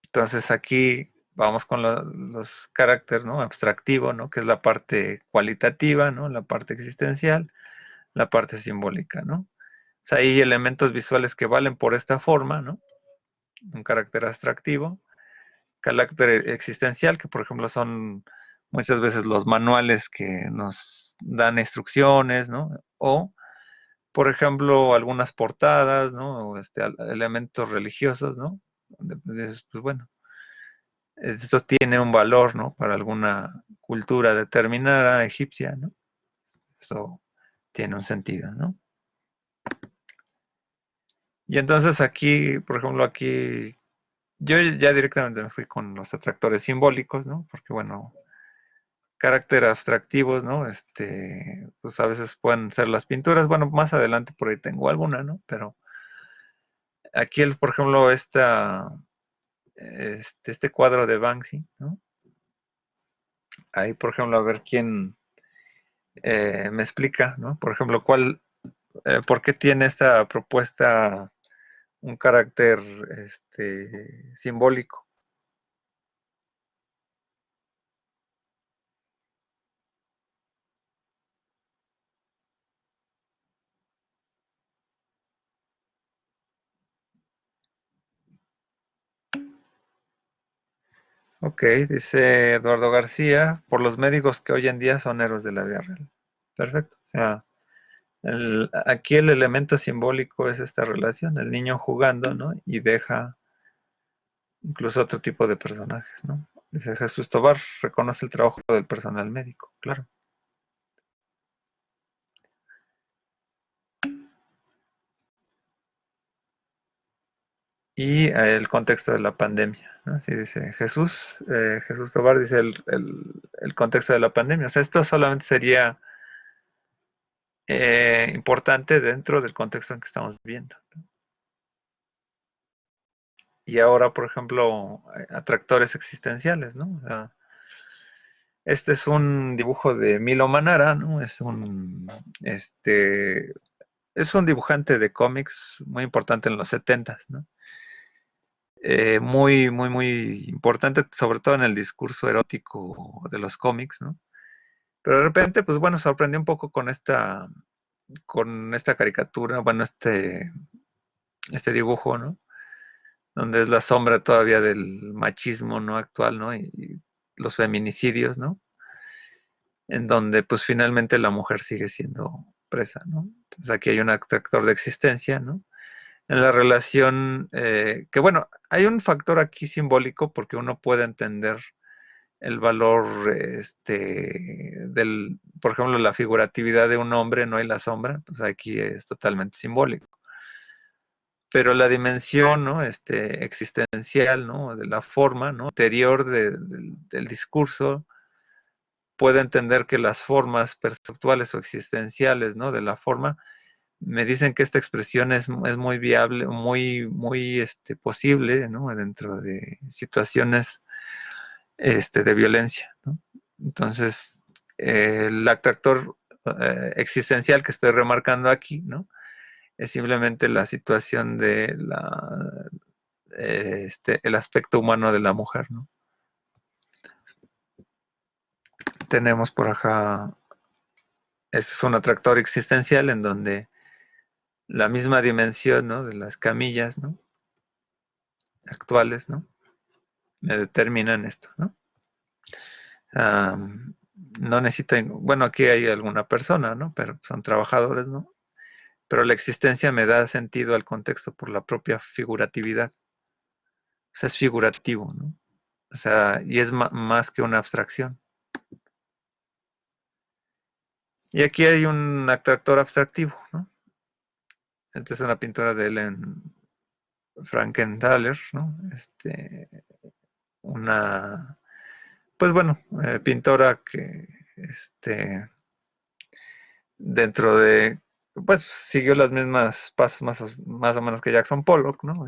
Entonces aquí vamos con los caracteres, ¿no? Abstractivo, ¿no? Que es la parte cualitativa, ¿no? La parte existencial, la parte simbólica, ¿no? O sea, hay elementos visuales que valen por esta forma, ¿no? Un carácter abstractivo, carácter existencial, que por ejemplo son muchas veces los manuales que nos dan instrucciones, ¿no? O, por ejemplo, algunas portadas, ¿no? O elementos religiosos, ¿no? Pues bueno, esto tiene un valor, ¿no? Para alguna cultura determinada egipcia, ¿no? Eso tiene un sentido, ¿no? Y entonces aquí, por ejemplo, aquí yo ya directamente me fui con los atractores simbólicos, ¿no? Porque bueno, carácter abstractivos, ¿no? Pues a veces pueden ser las pinturas. Bueno, más adelante por ahí tengo alguna, ¿no? Pero aquí, por ejemplo, este cuadro de Banksy, ¿no? Ahí, por ejemplo, a ver quién me explica, ¿no? Por ejemplo, ¿por qué tiene esta propuesta un carácter simbólico? Ok, dice Eduardo García, por los médicos que hoy en día son héroes de la vida real. Perfecto. O sea, aquí el elemento simbólico es esta relación, el niño jugando, ¿no? Y deja incluso otro tipo de personajes, ¿no? Dice Jesús Tobar, reconoce el trabajo del personal médico, claro. Y el contexto de la pandemia, ¿no? Así dice Jesús Tobar dice el contexto de la pandemia. O sea, esto solamente sería importante dentro del contexto en que estamos viviendo. Y ahora, por ejemplo, atractores existenciales, ¿no? O sea, este es un dibujo de Milo Manara, ¿no? Es un dibujante de cómics muy importante en los 70s, ¿no? Muy importante, sobre todo en el discurso erótico de los cómics, ¿no? Pero de repente, pues bueno, sorprendió un poco con esta caricatura, bueno, este dibujo, ¿no? Donde es la sombra todavía del machismo, ¿no? Actual, ¿no? Y los feminicidios, ¿no? En donde, pues finalmente la mujer sigue siendo presa, ¿no? Entonces aquí hay un actor de existencia, ¿no? En la relación, que bueno, hay un factor aquí simbólico porque uno puede entender el valor, por ejemplo, la figuratividad de un hombre, no hay la sombra, pues aquí es totalmente simbólico. Pero la dimensión, ¿no? Existencial, ¿no? De la forma, ¿no? Interior del discurso, puede entender que las formas perceptuales o existenciales, ¿no? De la forma, me dicen que esta expresión es muy viable, muy posible, ¿no? Dentro de situaciones de violencia, ¿no? Entonces, el actor existencial que estoy remarcando aquí, ¿no? Es simplemente la situación de el aspecto humano de la mujer, ¿no? Tenemos por acá, este es un atractor existencial en donde la misma dimensión, ¿no? De las camillas, ¿no? Actuales, ¿no? Me determinan esto, ¿no? No necesito, bueno, aquí hay alguna persona, ¿no? Pero son trabajadores, ¿no? Pero la existencia me da sentido al contexto por la propia figuratividad. O sea, es figurativo, ¿no? O sea, y es más que una abstracción. Y aquí hay un atractor abstractivo, ¿no? Esta es una pintura de Ellen Frankenthaler, ¿no? Una, pues bueno, pintora que, dentro de, pues siguió las mismas pasos más o menos que Jackson Pollock, ¿no?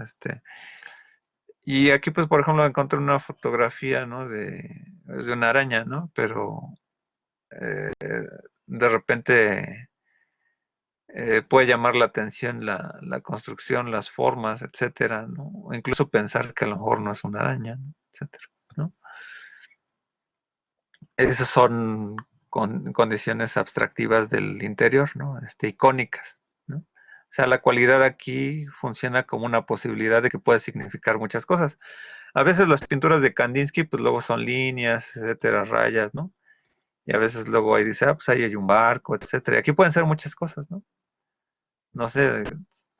Y aquí, pues, por ejemplo, encontré una fotografía, ¿no? De una araña, ¿no? Pero eh, de repente puede llamar la atención la construcción, las formas, etcétera, ¿no? O incluso pensar que a lo mejor no es una araña, ¿no? Etcétera, ¿no? Esas son condiciones abstractivas del interior, ¿no? Icónicas, ¿no? O sea, la cualidad aquí funciona como una posibilidad de que puede significar muchas cosas. A veces las pinturas de Kandinsky, pues luego son líneas, etcétera, rayas, ¿no? Y a veces luego ahí dice, pues ahí hay un barco, etcétera. Y aquí pueden ser muchas cosas, ¿no? No sé,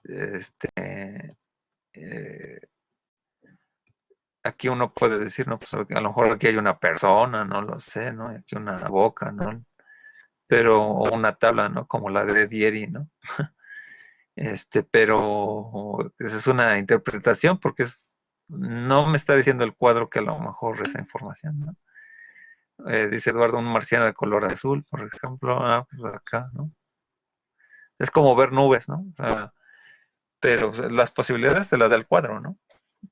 eh, aquí uno puede decir, no, pues a lo mejor aquí hay una persona, no lo sé, ¿no? Aquí una boca, ¿no? Pero, o una tabla, ¿no? Como la de Dieri, ¿no? Pero esa es una interpretación porque no me está diciendo el cuadro que a lo mejor esa información, ¿no? Dice Eduardo, un marciano de color azul, por ejemplo, pues acá, ¿no? Es como ver nubes, ¿no? O sea, pero pues, las posibilidades te las da el cuadro, ¿no?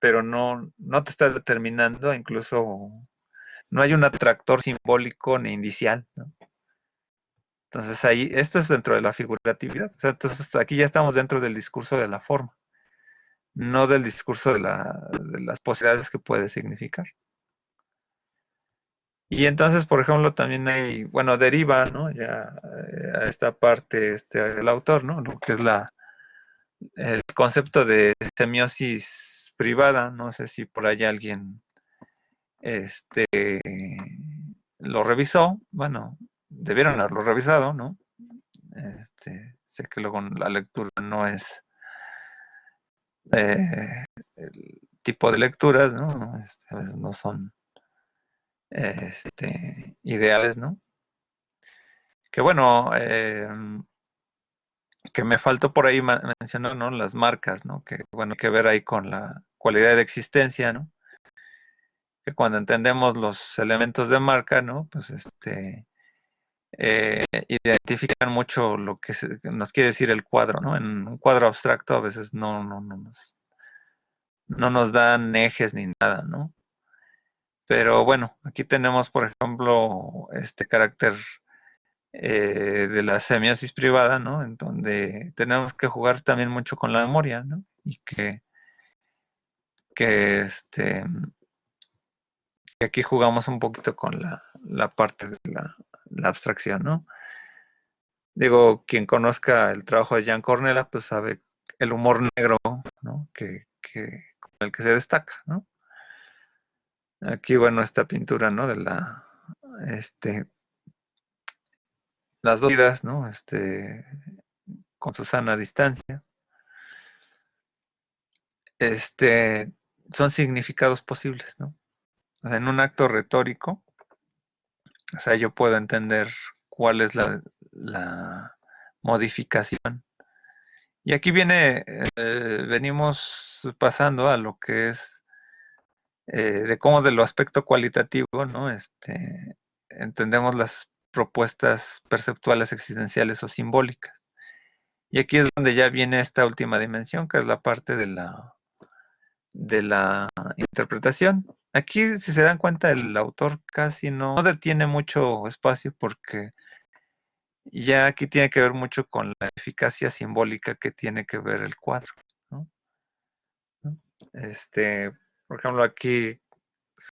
Pero no te está determinando, incluso no hay un atractor simbólico ni indicial, ¿no? Entonces ahí, esto es dentro de la figuratividad. O sea, entonces aquí ya estamos dentro del discurso de la forma, no del discurso de las posibilidades que puede significar. Y entonces, por ejemplo, también hay, bueno, deriva, ¿no? Ya a esta parte el autor, ¿no? Lo que es el concepto de semiosis privada. No sé si por ahí alguien lo revisó, bueno, debieron haberlo revisado, ¿no? Sé que luego la lectura no es el tipo de lecturas, ¿no? A veces no son ideales, ¿no? Que bueno, que me faltó por ahí mencionar, ¿no? Las marcas, ¿no? Que bueno, hay que ver ahí con la cualidad de existencia, ¿no? Que cuando entendemos los elementos de marca, ¿no? Pues identifican mucho lo que nos quiere decir el cuadro, ¿no? En un cuadro abstracto a veces no nos dan ejes ni nada, ¿no? Pero bueno, aquí tenemos, por ejemplo, este carácter de la semiosis privada, ¿no? En donde tenemos que jugar también mucho con la memoria, ¿no? Y que, este, que aquí jugamos un poquito con la parte de la abstracción, ¿no? Digo, quien conozca el trabajo de Jean Cornella, pues sabe el humor negro, ¿no? Con el que se destaca, ¿no? Aquí, bueno, esta pintura, ¿no? Este, las dos vidas, ¿no? Con su sana distancia. Son significados posibles, ¿no? O sea, en un acto retórico, o sea, yo puedo entender cuál es la modificación. Y aquí venimos pasando a lo que es de cómo de lo aspecto cualitativo, ¿no? Entendemos las propuestas perceptuales existenciales o simbólicas. Y aquí es donde ya viene esta última dimensión, que es la parte de la interpretación. Aquí, si se dan cuenta, el autor casi no detiene mucho espacio porque ya aquí tiene que ver mucho con la eficacia simbólica que tiene que ver el cuadro, ¿no? Este, por ejemplo, aquí es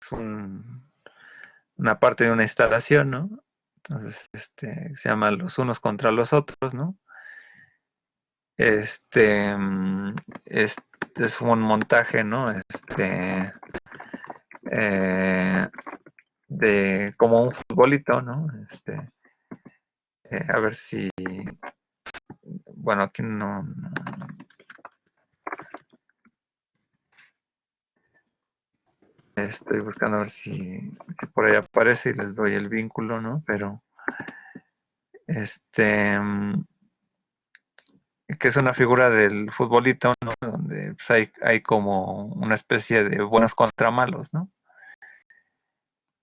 una parte de una instalación, ¿no? Entonces, se llama Los unos contra los otros, ¿no? Este, mm, este es un montaje, ¿no? Eh, de como un futbolito, ¿no? A ver si, bueno, aquí no, estoy buscando a ver si por ahí aparece y les doy el vínculo, ¿no? Pero, este, mm, que es una figura del futbolito, ¿no? Donde pues, hay como una especie de buenos contra malos, ¿no?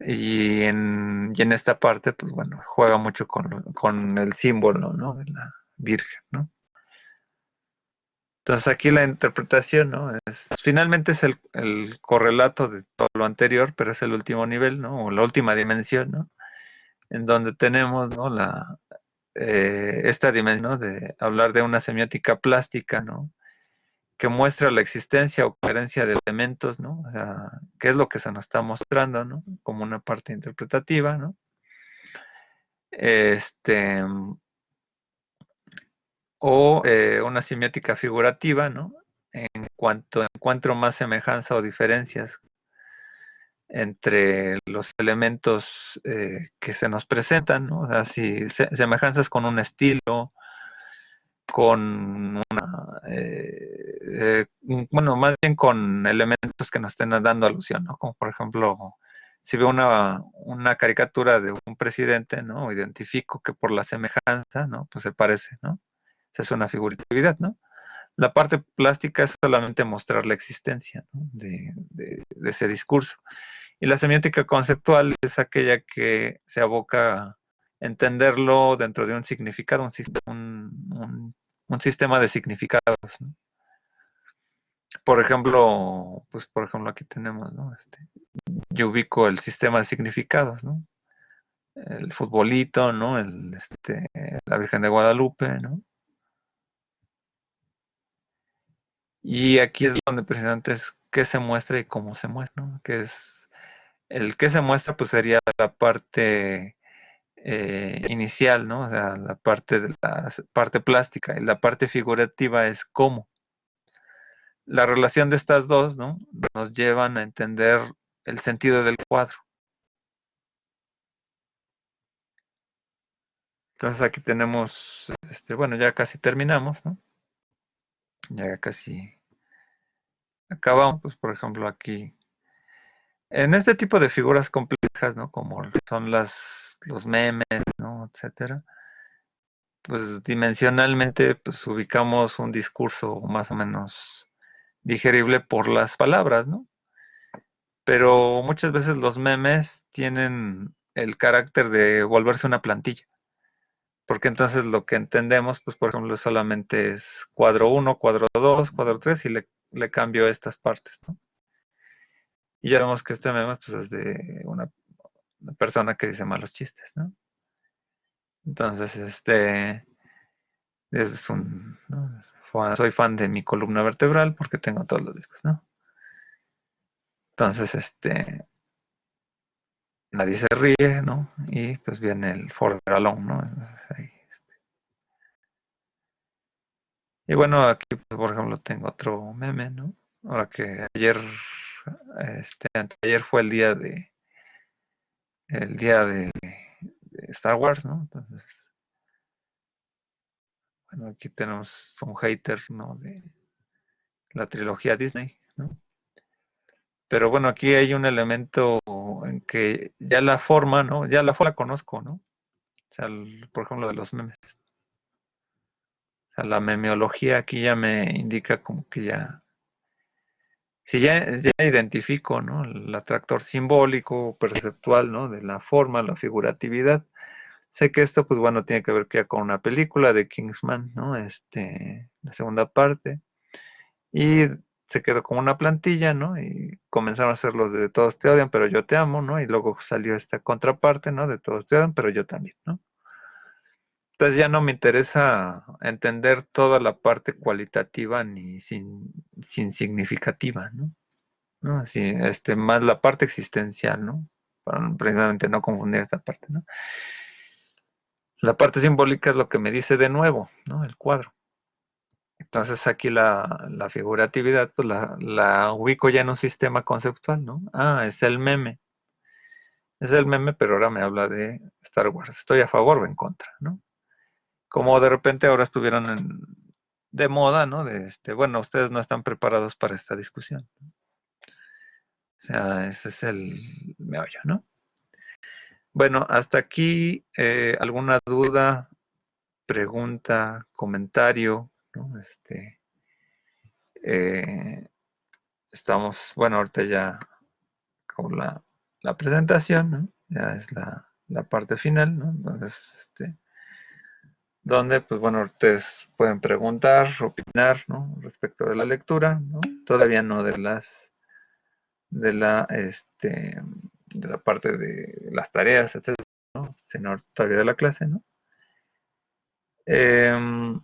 Y en esta parte, pues bueno, juega mucho con el símbolo, ¿no? De la Virgen, ¿no? Entonces aquí la interpretación, ¿no? Finalmente es el correlato de todo lo anterior, pero es el último nivel, ¿no? O la última dimensión, ¿no? En donde tenemos, ¿no? Esta dimensión, ¿no? De hablar de una semiótica plástica, ¿no? Que muestra la existencia o coherencia de elementos, ¿no? O sea, qué es lo que se nos está mostrando, ¿no? Como una parte interpretativa, ¿no? Este, una semiótica figurativa, ¿no? En cuanto encuentro más semejanza o diferencias entre los elementos que se nos presentan, ¿no? O sea, si semejanzas con un estilo, con bueno, más bien con elementos que nos estén dando alusión, ¿no? Como por ejemplo, si veo una caricatura de un presidente, ¿no? Identifico que por la semejanza, ¿no? Pues se parece, ¿no? Esa es una figuratividad, ¿no? La parte plástica es solamente mostrar la existencia, ¿no? de ese discurso. Y la semiótica conceptual es aquella que se aboca a entenderlo dentro de un significado, un sistema de significados, ¿no? Por ejemplo, aquí tenemos, ¿no? Yo ubico el sistema de significados, ¿no? El futbolito, ¿no? La Virgen de Guadalupe, ¿no? Y aquí es donde precisamente es qué se muestra y cómo se muestra, ¿no? Que es el que se muestra, pues sería la parte inicial, ¿no? O sea, la parte de la parte plástica y la parte figurativa es cómo. La relación de estas dos, ¿no? Nos llevan a entender el sentido del cuadro. Entonces aquí tenemos, bueno, ya casi terminamos, ¿no? Ya casi acabamos, pues por ejemplo aquí, en este tipo de figuras complejas, ¿no? Como son los memes, ¿no? Etcétera. Pues dimensionalmente, pues ubicamos un discurso más o menos digerible por las palabras, ¿no? Pero muchas veces los memes tienen el carácter de volverse una plantilla, porque entonces lo que entendemos, pues por ejemplo, solamente es cuadro uno, cuadro 2, cuadro 3 y le cambio estas partes, ¿no? Y ya vemos que este meme pues, es de una persona que dice malos chistes, ¿no? Entonces, es ¿no? Soy fan de mi columna vertebral porque tengo todos los discos, ¿no? Entonces, nadie se ríe, ¿no? Y pues viene el Forever Alone, ¿no? Ahí, y bueno, aquí, pues, por ejemplo, tengo otro meme, ¿no? Ahora que anteayer fue el día de Star Wars, ¿no? Entonces, bueno, aquí tenemos un hater, ¿no? De la trilogía Disney, ¿no? Pero bueno, aquí hay un elemento en que ya la forma, ¿no? Ya la forma la conozco, ¿no? O sea, por ejemplo, de los memes. O sea, la memeología aquí ya me indica como que ya, si ya identifico, ¿no? El atractor simbólico, perceptual, ¿no? De la forma, la figuratividad. Sé que esto, pues bueno, tiene que ver ya con una película de Kingsman, ¿no? La segunda parte. Y se quedó como una plantilla, ¿no? Y comenzaron a hacer los de Todos te odian, pero yo te amo, ¿no? Y luego salió esta contraparte, ¿no? De Todos te odian, pero yo también, ¿no? Entonces ya no me interesa entender toda la parte cualitativa ni sin significativa, ¿no? ¿No? Así, más la parte existencial, ¿no? Para precisamente no confundir esta parte, ¿no? La parte simbólica es lo que me dice de nuevo, ¿no? El cuadro. Entonces aquí la figuratividad, pues la ubico ya en un sistema conceptual, ¿no? Ah, es el meme. Es el meme, pero ahora me habla de Star Wars. ¿Estoy a favor o en contra, no? Como de repente ahora estuvieron de moda, ¿no? Bueno, ustedes no están preparados para esta discusión. O sea, ese es el meollo, ¿no? Bueno, hasta aquí, ¿alguna duda, pregunta, comentario, ¿no? Eh, bueno, ahorita ya con la presentación, ¿no? Ya es la parte final, ¿no? Entonces, donde, pues bueno, ustedes pueden preguntar, opinar, ¿no? Respecto de la lectura, ¿no? Todavía no de la parte de las tareas, etcétera, ¿no? Sino todavía de la clase, ¿no? Em,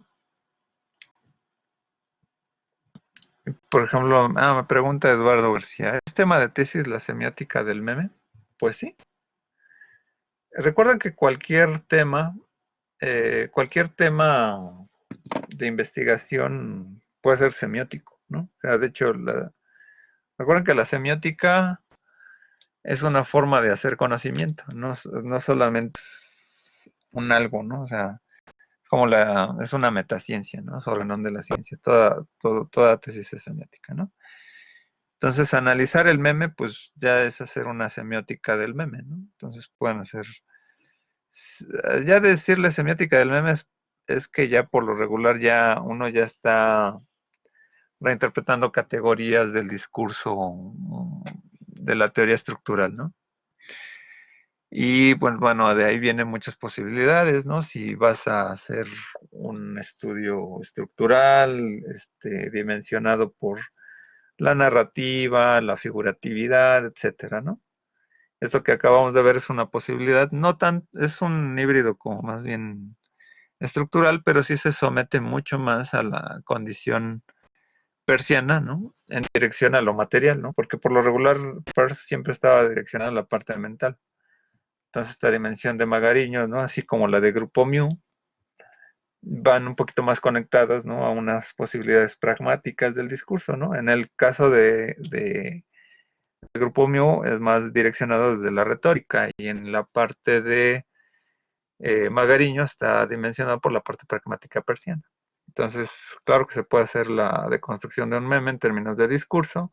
por ejemplo, me pregunta Eduardo García, ¿es tema de tesis la semiótica del meme? Pues sí. Recuerden que cualquier tema de investigación puede ser semiótico, ¿no? O sea, de hecho, recuerden que la semiótica es una forma de hacer conocimiento, no solamente es un algo, ¿no? O sea, es una metaciencia, ¿no? Sobre el nombre de la ciencia. Toda tesis es semiótica, ¿no? Entonces, analizar el meme, pues ya es hacer una semiótica del meme, ¿no? Entonces, pueden hacer. Ya decirle semiótica del meme es que ya por lo regular ya uno ya está reinterpretando categorías del discurso de la teoría estructural, ¿no? Y pues bueno, de ahí vienen muchas posibilidades, ¿no? Si vas a hacer un estudio estructural, dimensionado por la narrativa, la figuratividad, etcétera, ¿no? Esto que acabamos de ver es una posibilidad, no tan, es un híbrido como más bien estructural, pero sí se somete mucho más a la condición persiana, ¿no? En dirección a lo material, ¿no? Porque por lo regular Peirce siempre estaba direccionado a la parte mental. Entonces esta dimensión de Magariño, ¿no? Así como la de Grupo Mu, van un poquito más conectadas, ¿no? A unas posibilidades pragmáticas del discurso, ¿no? En el caso El grupo Mu es más direccionado desde la retórica y en la parte de Magariño está dimensionado por la parte pragmática persiana. Entonces, claro que se puede hacer la deconstrucción de un meme en términos de discurso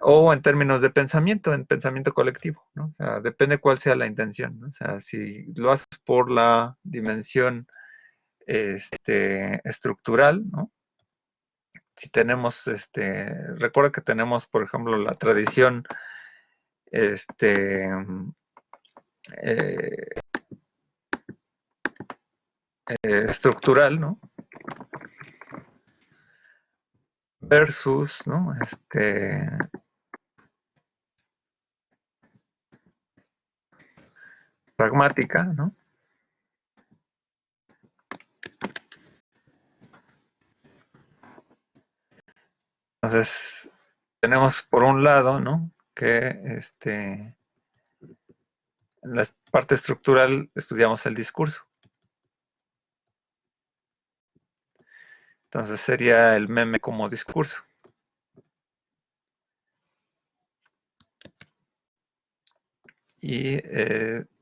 o en términos de pensamiento, en pensamiento colectivo, ¿no? O sea, depende cuál sea la intención, ¿no? O sea, si lo haces por la dimensión estructural, ¿no? Si tenemos, recuerda que tenemos, por ejemplo, la tradición este, eh, estructural, ¿no? Versus, ¿no? Pragmática, ¿no? Entonces, tenemos por un lado, ¿no? Que en la parte estructural estudiamos el discurso. Entonces sería el meme como discurso. Y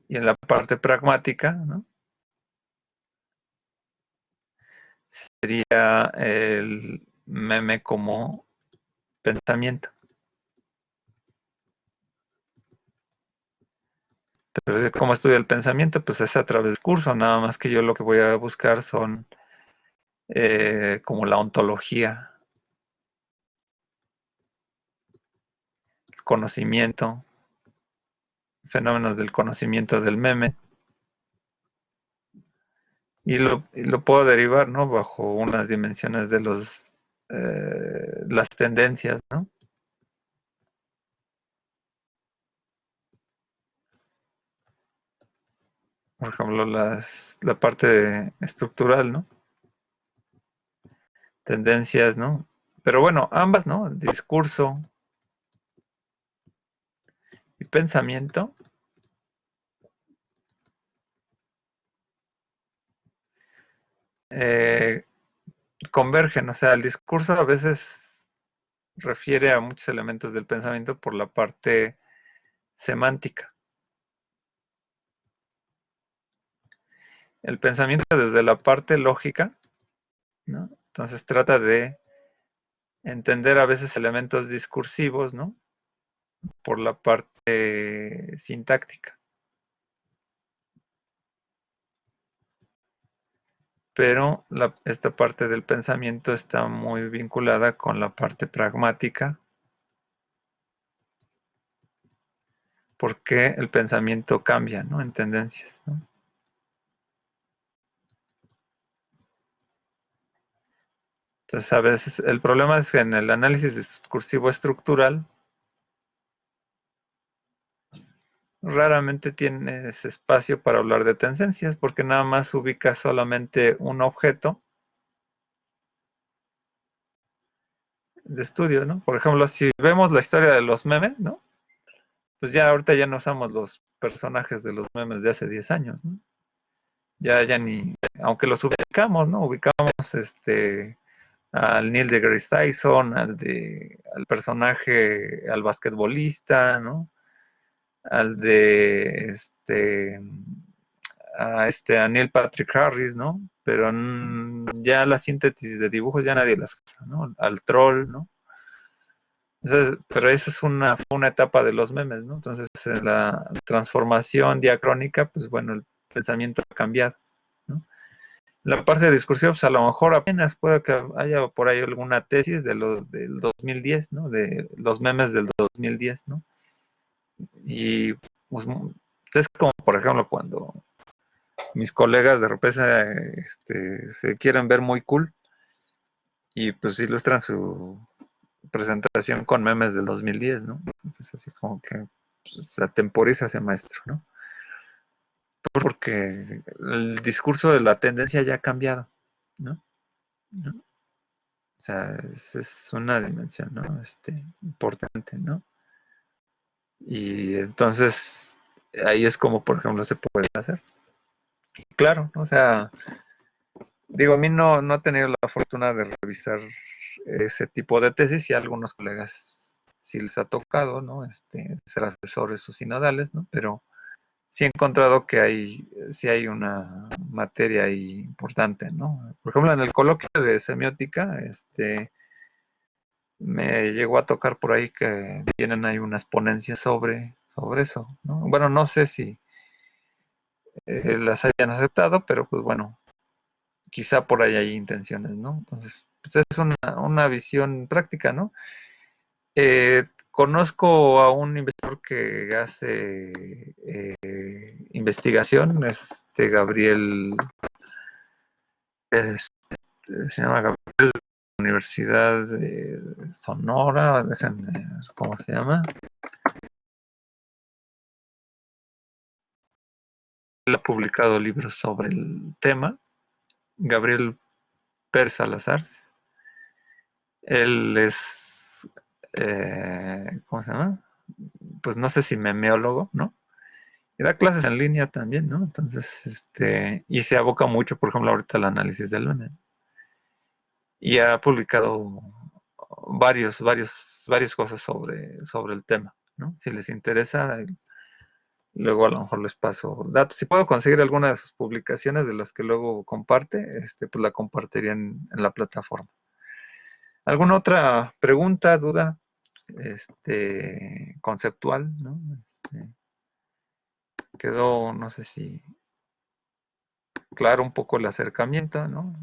en la parte pragmática, ¿no? Sería el meme como pensamiento. Pero ¿cómo estudia el pensamiento? Pues es a través del curso, nada más que yo lo que voy a buscar son como la ontología, el conocimiento, fenómenos del conocimiento del meme, y lo puedo derivar, ¿no? Bajo unas dimensiones de las tendencias, ¿no? Por ejemplo, la parte estructural, ¿no? Tendencias, ¿no? Pero bueno, ambas, ¿no? Discurso y pensamiento eh, convergen, o sea, el discurso a veces refiere a muchos elementos del pensamiento por la parte semántica. El pensamiento desde la parte lógica, ¿no? Entonces trata de entender a veces elementos discursivos, ¿no? Por la parte sintáctica. Pero esta parte del pensamiento está muy vinculada con la parte pragmática, porque el pensamiento cambia, ¿no? En tendencias, ¿no? Entonces, a veces el problema es que en el análisis discursivo estructural raramente tienes espacio para hablar de tendencias, porque nada más ubicas solamente un objeto de estudio, ¿no? Por ejemplo, si vemos la historia de los memes, ¿no? Pues ya ahorita ya no usamos los personajes de los memes de hace 10 años, ¿no? Ya ni, aunque los ubicamos, ¿no? Ubicamos al Neil deGrasse Tyson, al personaje, al basquetbolista, ¿no? Al de a Neil Patrick Harris, ¿no? Pero ya la síntesis de dibujos ya nadie las usa, ¿no? Al troll, ¿no? Entonces, pero esa es fue una etapa de los memes, ¿no? Entonces, en la transformación diacrónica, pues bueno, el pensamiento ha cambiado, ¿no? La parte de discursiva, pues a lo mejor apenas puede que haya por ahí alguna tesis del 2010, ¿no? De los memes del 2010, ¿no? Y pues es como, por ejemplo, cuando mis colegas de repente se quieren ver muy cool y pues ilustran su presentación con memes del 2010, ¿no? Entonces así como que pues, se atemporiza ese maestro, ¿no? Porque el discurso de la tendencia ya ha cambiado, ¿no? ¿No? O sea, es una dimensión, ¿no? Importante, ¿no? Y entonces ahí es como, por ejemplo, se puede hacer. Claro, o sea, digo, a mí no he tenido la fortuna de revisar ese tipo de tesis y algunos colegas si les ha tocado, ¿no? Ser asesores o sinodales, ¿no? Pero sí he encontrado que sí hay una materia ahí importante, ¿no? Por ejemplo, en el coloquio de semiótica, me llegó a tocar por ahí que tienen ahí unas ponencias sobre eso, ¿no? Bueno, no sé si las hayan aceptado, pero pues bueno, quizá por ahí hay intenciones, ¿no? Entonces, pues es una visión práctica, ¿no? Conozco a un investigador que hace investigación, Gabriel, se llama Gabriel, de la Universidad de Sonora, déjenme ver cómo se llama. Él ha publicado libros sobre el tema, Gabriel Pérez Salazar. Él es, ¿cómo se llama? Pues no sé si memeólogo, ¿no? Y da clases en línea también, ¿no? Entonces, y se aboca mucho, por ejemplo, ahorita al análisis del lunes. Y ha publicado varias cosas sobre el tema, ¿no? Si les interesa, luego a lo mejor les paso datos. Si puedo conseguir alguna de sus publicaciones de las que luego comparte, pues la compartiría en la plataforma. ¿Alguna otra pregunta, duda, conceptual, ¿no? Quedó, no sé si claro un poco el acercamiento, ¿no?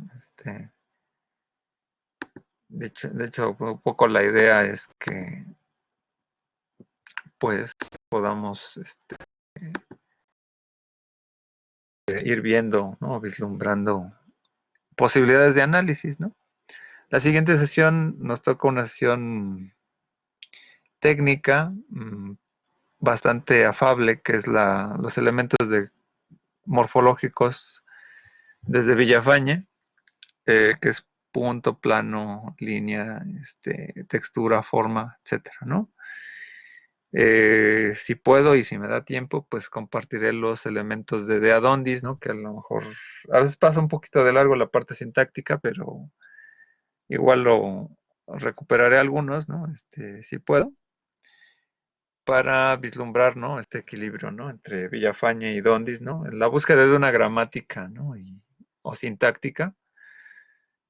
De hecho, un poco la idea es que, pues, podamos ir viendo, ¿no? Vislumbrando posibilidades de análisis, ¿no? La siguiente sesión nos toca una sesión técnica bastante afable, que es los elementos morfológicos desde Villafañe, que es punto, plano, línea, textura, forma, etcétera, ¿no? Si puedo y si me da tiempo, pues compartiré los elementos de Adondis, ¿no? Que a lo mejor a veces pasa un poquito de largo la parte sintáctica, pero igual lo recuperaré algunos, ¿no? Si puedo, para vislumbrar, ¿no? Este equilibrio, ¿no? Entre Villafañe y Dondis, ¿no? En la búsqueda de una gramática, ¿no? O sintáctica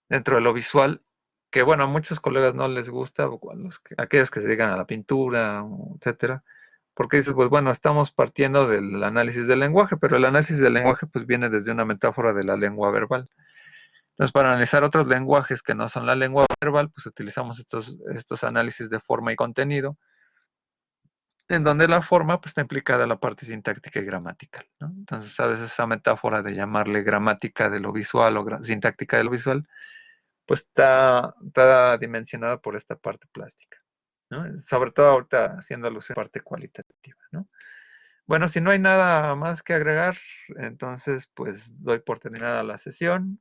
dentro de lo visual, que bueno, a muchos colegas no les gusta, aquellos que se dedican a la pintura, etcétera, porque dices, pues bueno, estamos partiendo del análisis del lenguaje, pero el análisis del lenguaje pues viene desde una metáfora de la lengua verbal. Entonces, para analizar otros lenguajes que no son la lengua verbal, pues utilizamos estos análisis de forma y contenido, en donde la forma pues está implicada en la parte sintáctica y gramatical, ¿no? Entonces, a veces esa metáfora de llamarle gramática de lo visual o sintáctica de lo visual, pues está dimensionada por esta parte plástica, ¿no? Sobre todo ahorita haciendo alusión a la parte cualitativa, ¿no? Bueno, si no hay nada más que agregar, entonces pues doy por terminada la sesión.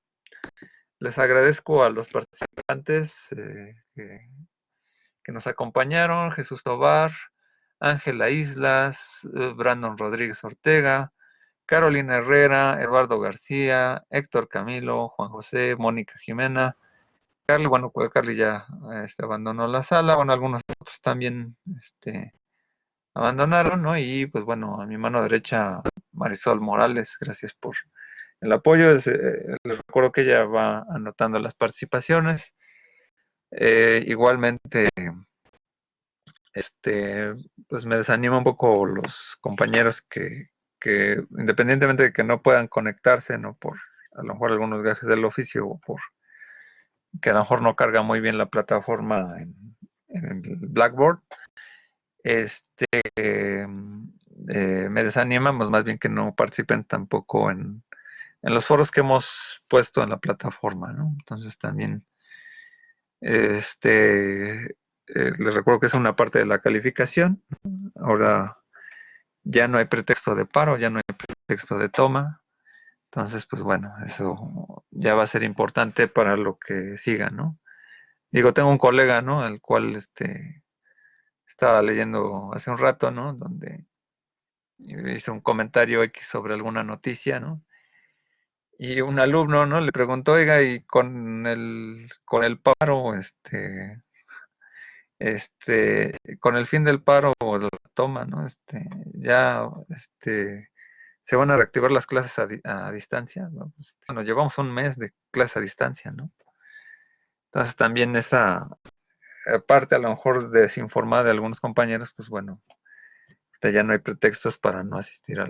Les agradezco a los participantes que nos acompañaron, Jesús Tobar, Ángela Islas, Brandon Rodríguez Ortega, Carolina Herrera, Eduardo García, Héctor Camilo, Juan José, Mónica Jimena, Carly, bueno, pues Carly ya abandonó la sala, bueno, algunos otros también abandonaron, ¿no? Y pues bueno, a mi mano derecha, Marisol Morales, gracias por el apoyo. Les recuerdo que ella va anotando las participaciones. Igualmente, pues me desanima un poco los compañeros que independientemente de que no puedan conectarse, ¿no? Por a lo mejor algunos gajes del oficio o por que a lo mejor no carga muy bien la plataforma en el Blackboard, me desanimamos más bien que no participen tampoco en los foros que hemos puesto en la plataforma, ¿no? Entonces también, les recuerdo que es una parte de la calificación. Ahora ya no hay pretexto de paro, ya no hay pretexto de toma. Entonces, pues bueno, eso ya va a ser importante para lo que siga, ¿no? Digo, tengo un colega, ¿no? Al cual estaba leyendo hace un rato, ¿no? Donde hice un comentario X sobre alguna noticia, ¿no? Y un alumno, ¿no? Le preguntó, oiga, y con el paro, con el fin del paro o de la toma, ¿no? Ya, se van a reactivar las clases a distancia, ¿no? Pues, bueno, llevamos un mes de clases a distancia, ¿no? Entonces también esa parte a lo mejor desinformada de algunos compañeros, pues bueno, ya no hay pretextos para no asistir a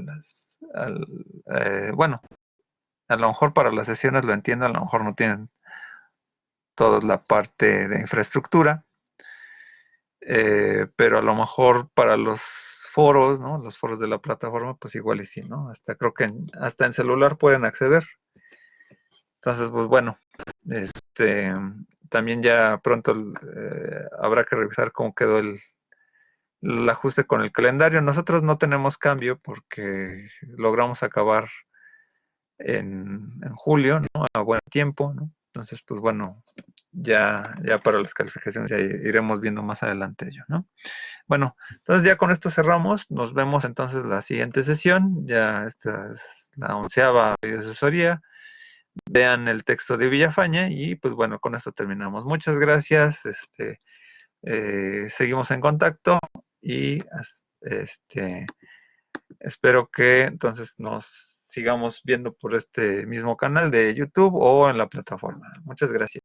bueno, a lo mejor para las sesiones lo entiendo, a lo mejor no tienen toda la parte de infraestructura, pero a lo mejor para los foros, ¿no? Los foros de la plataforma, pues igual y sí, ¿no? Hasta creo que hasta en celular pueden acceder. Entonces, pues bueno, también ya pronto habrá que revisar cómo quedó el ajuste con el calendario. Nosotros no tenemos cambio porque logramos acabar en julio, ¿no? A buen tiempo, ¿no? Entonces, pues bueno, ya para las calificaciones ya iremos viendo más adelante ello, ¿no? Bueno, entonces ya con esto cerramos. Nos vemos entonces la siguiente sesión. Ya esta es la 11ª videoasesoría. Vean el texto de Villafaña y pues bueno, con esto terminamos. Muchas gracias. Seguimos en contacto y espero que entonces nos sigamos viendo por este mismo canal de YouTube o en la plataforma. Muchas gracias.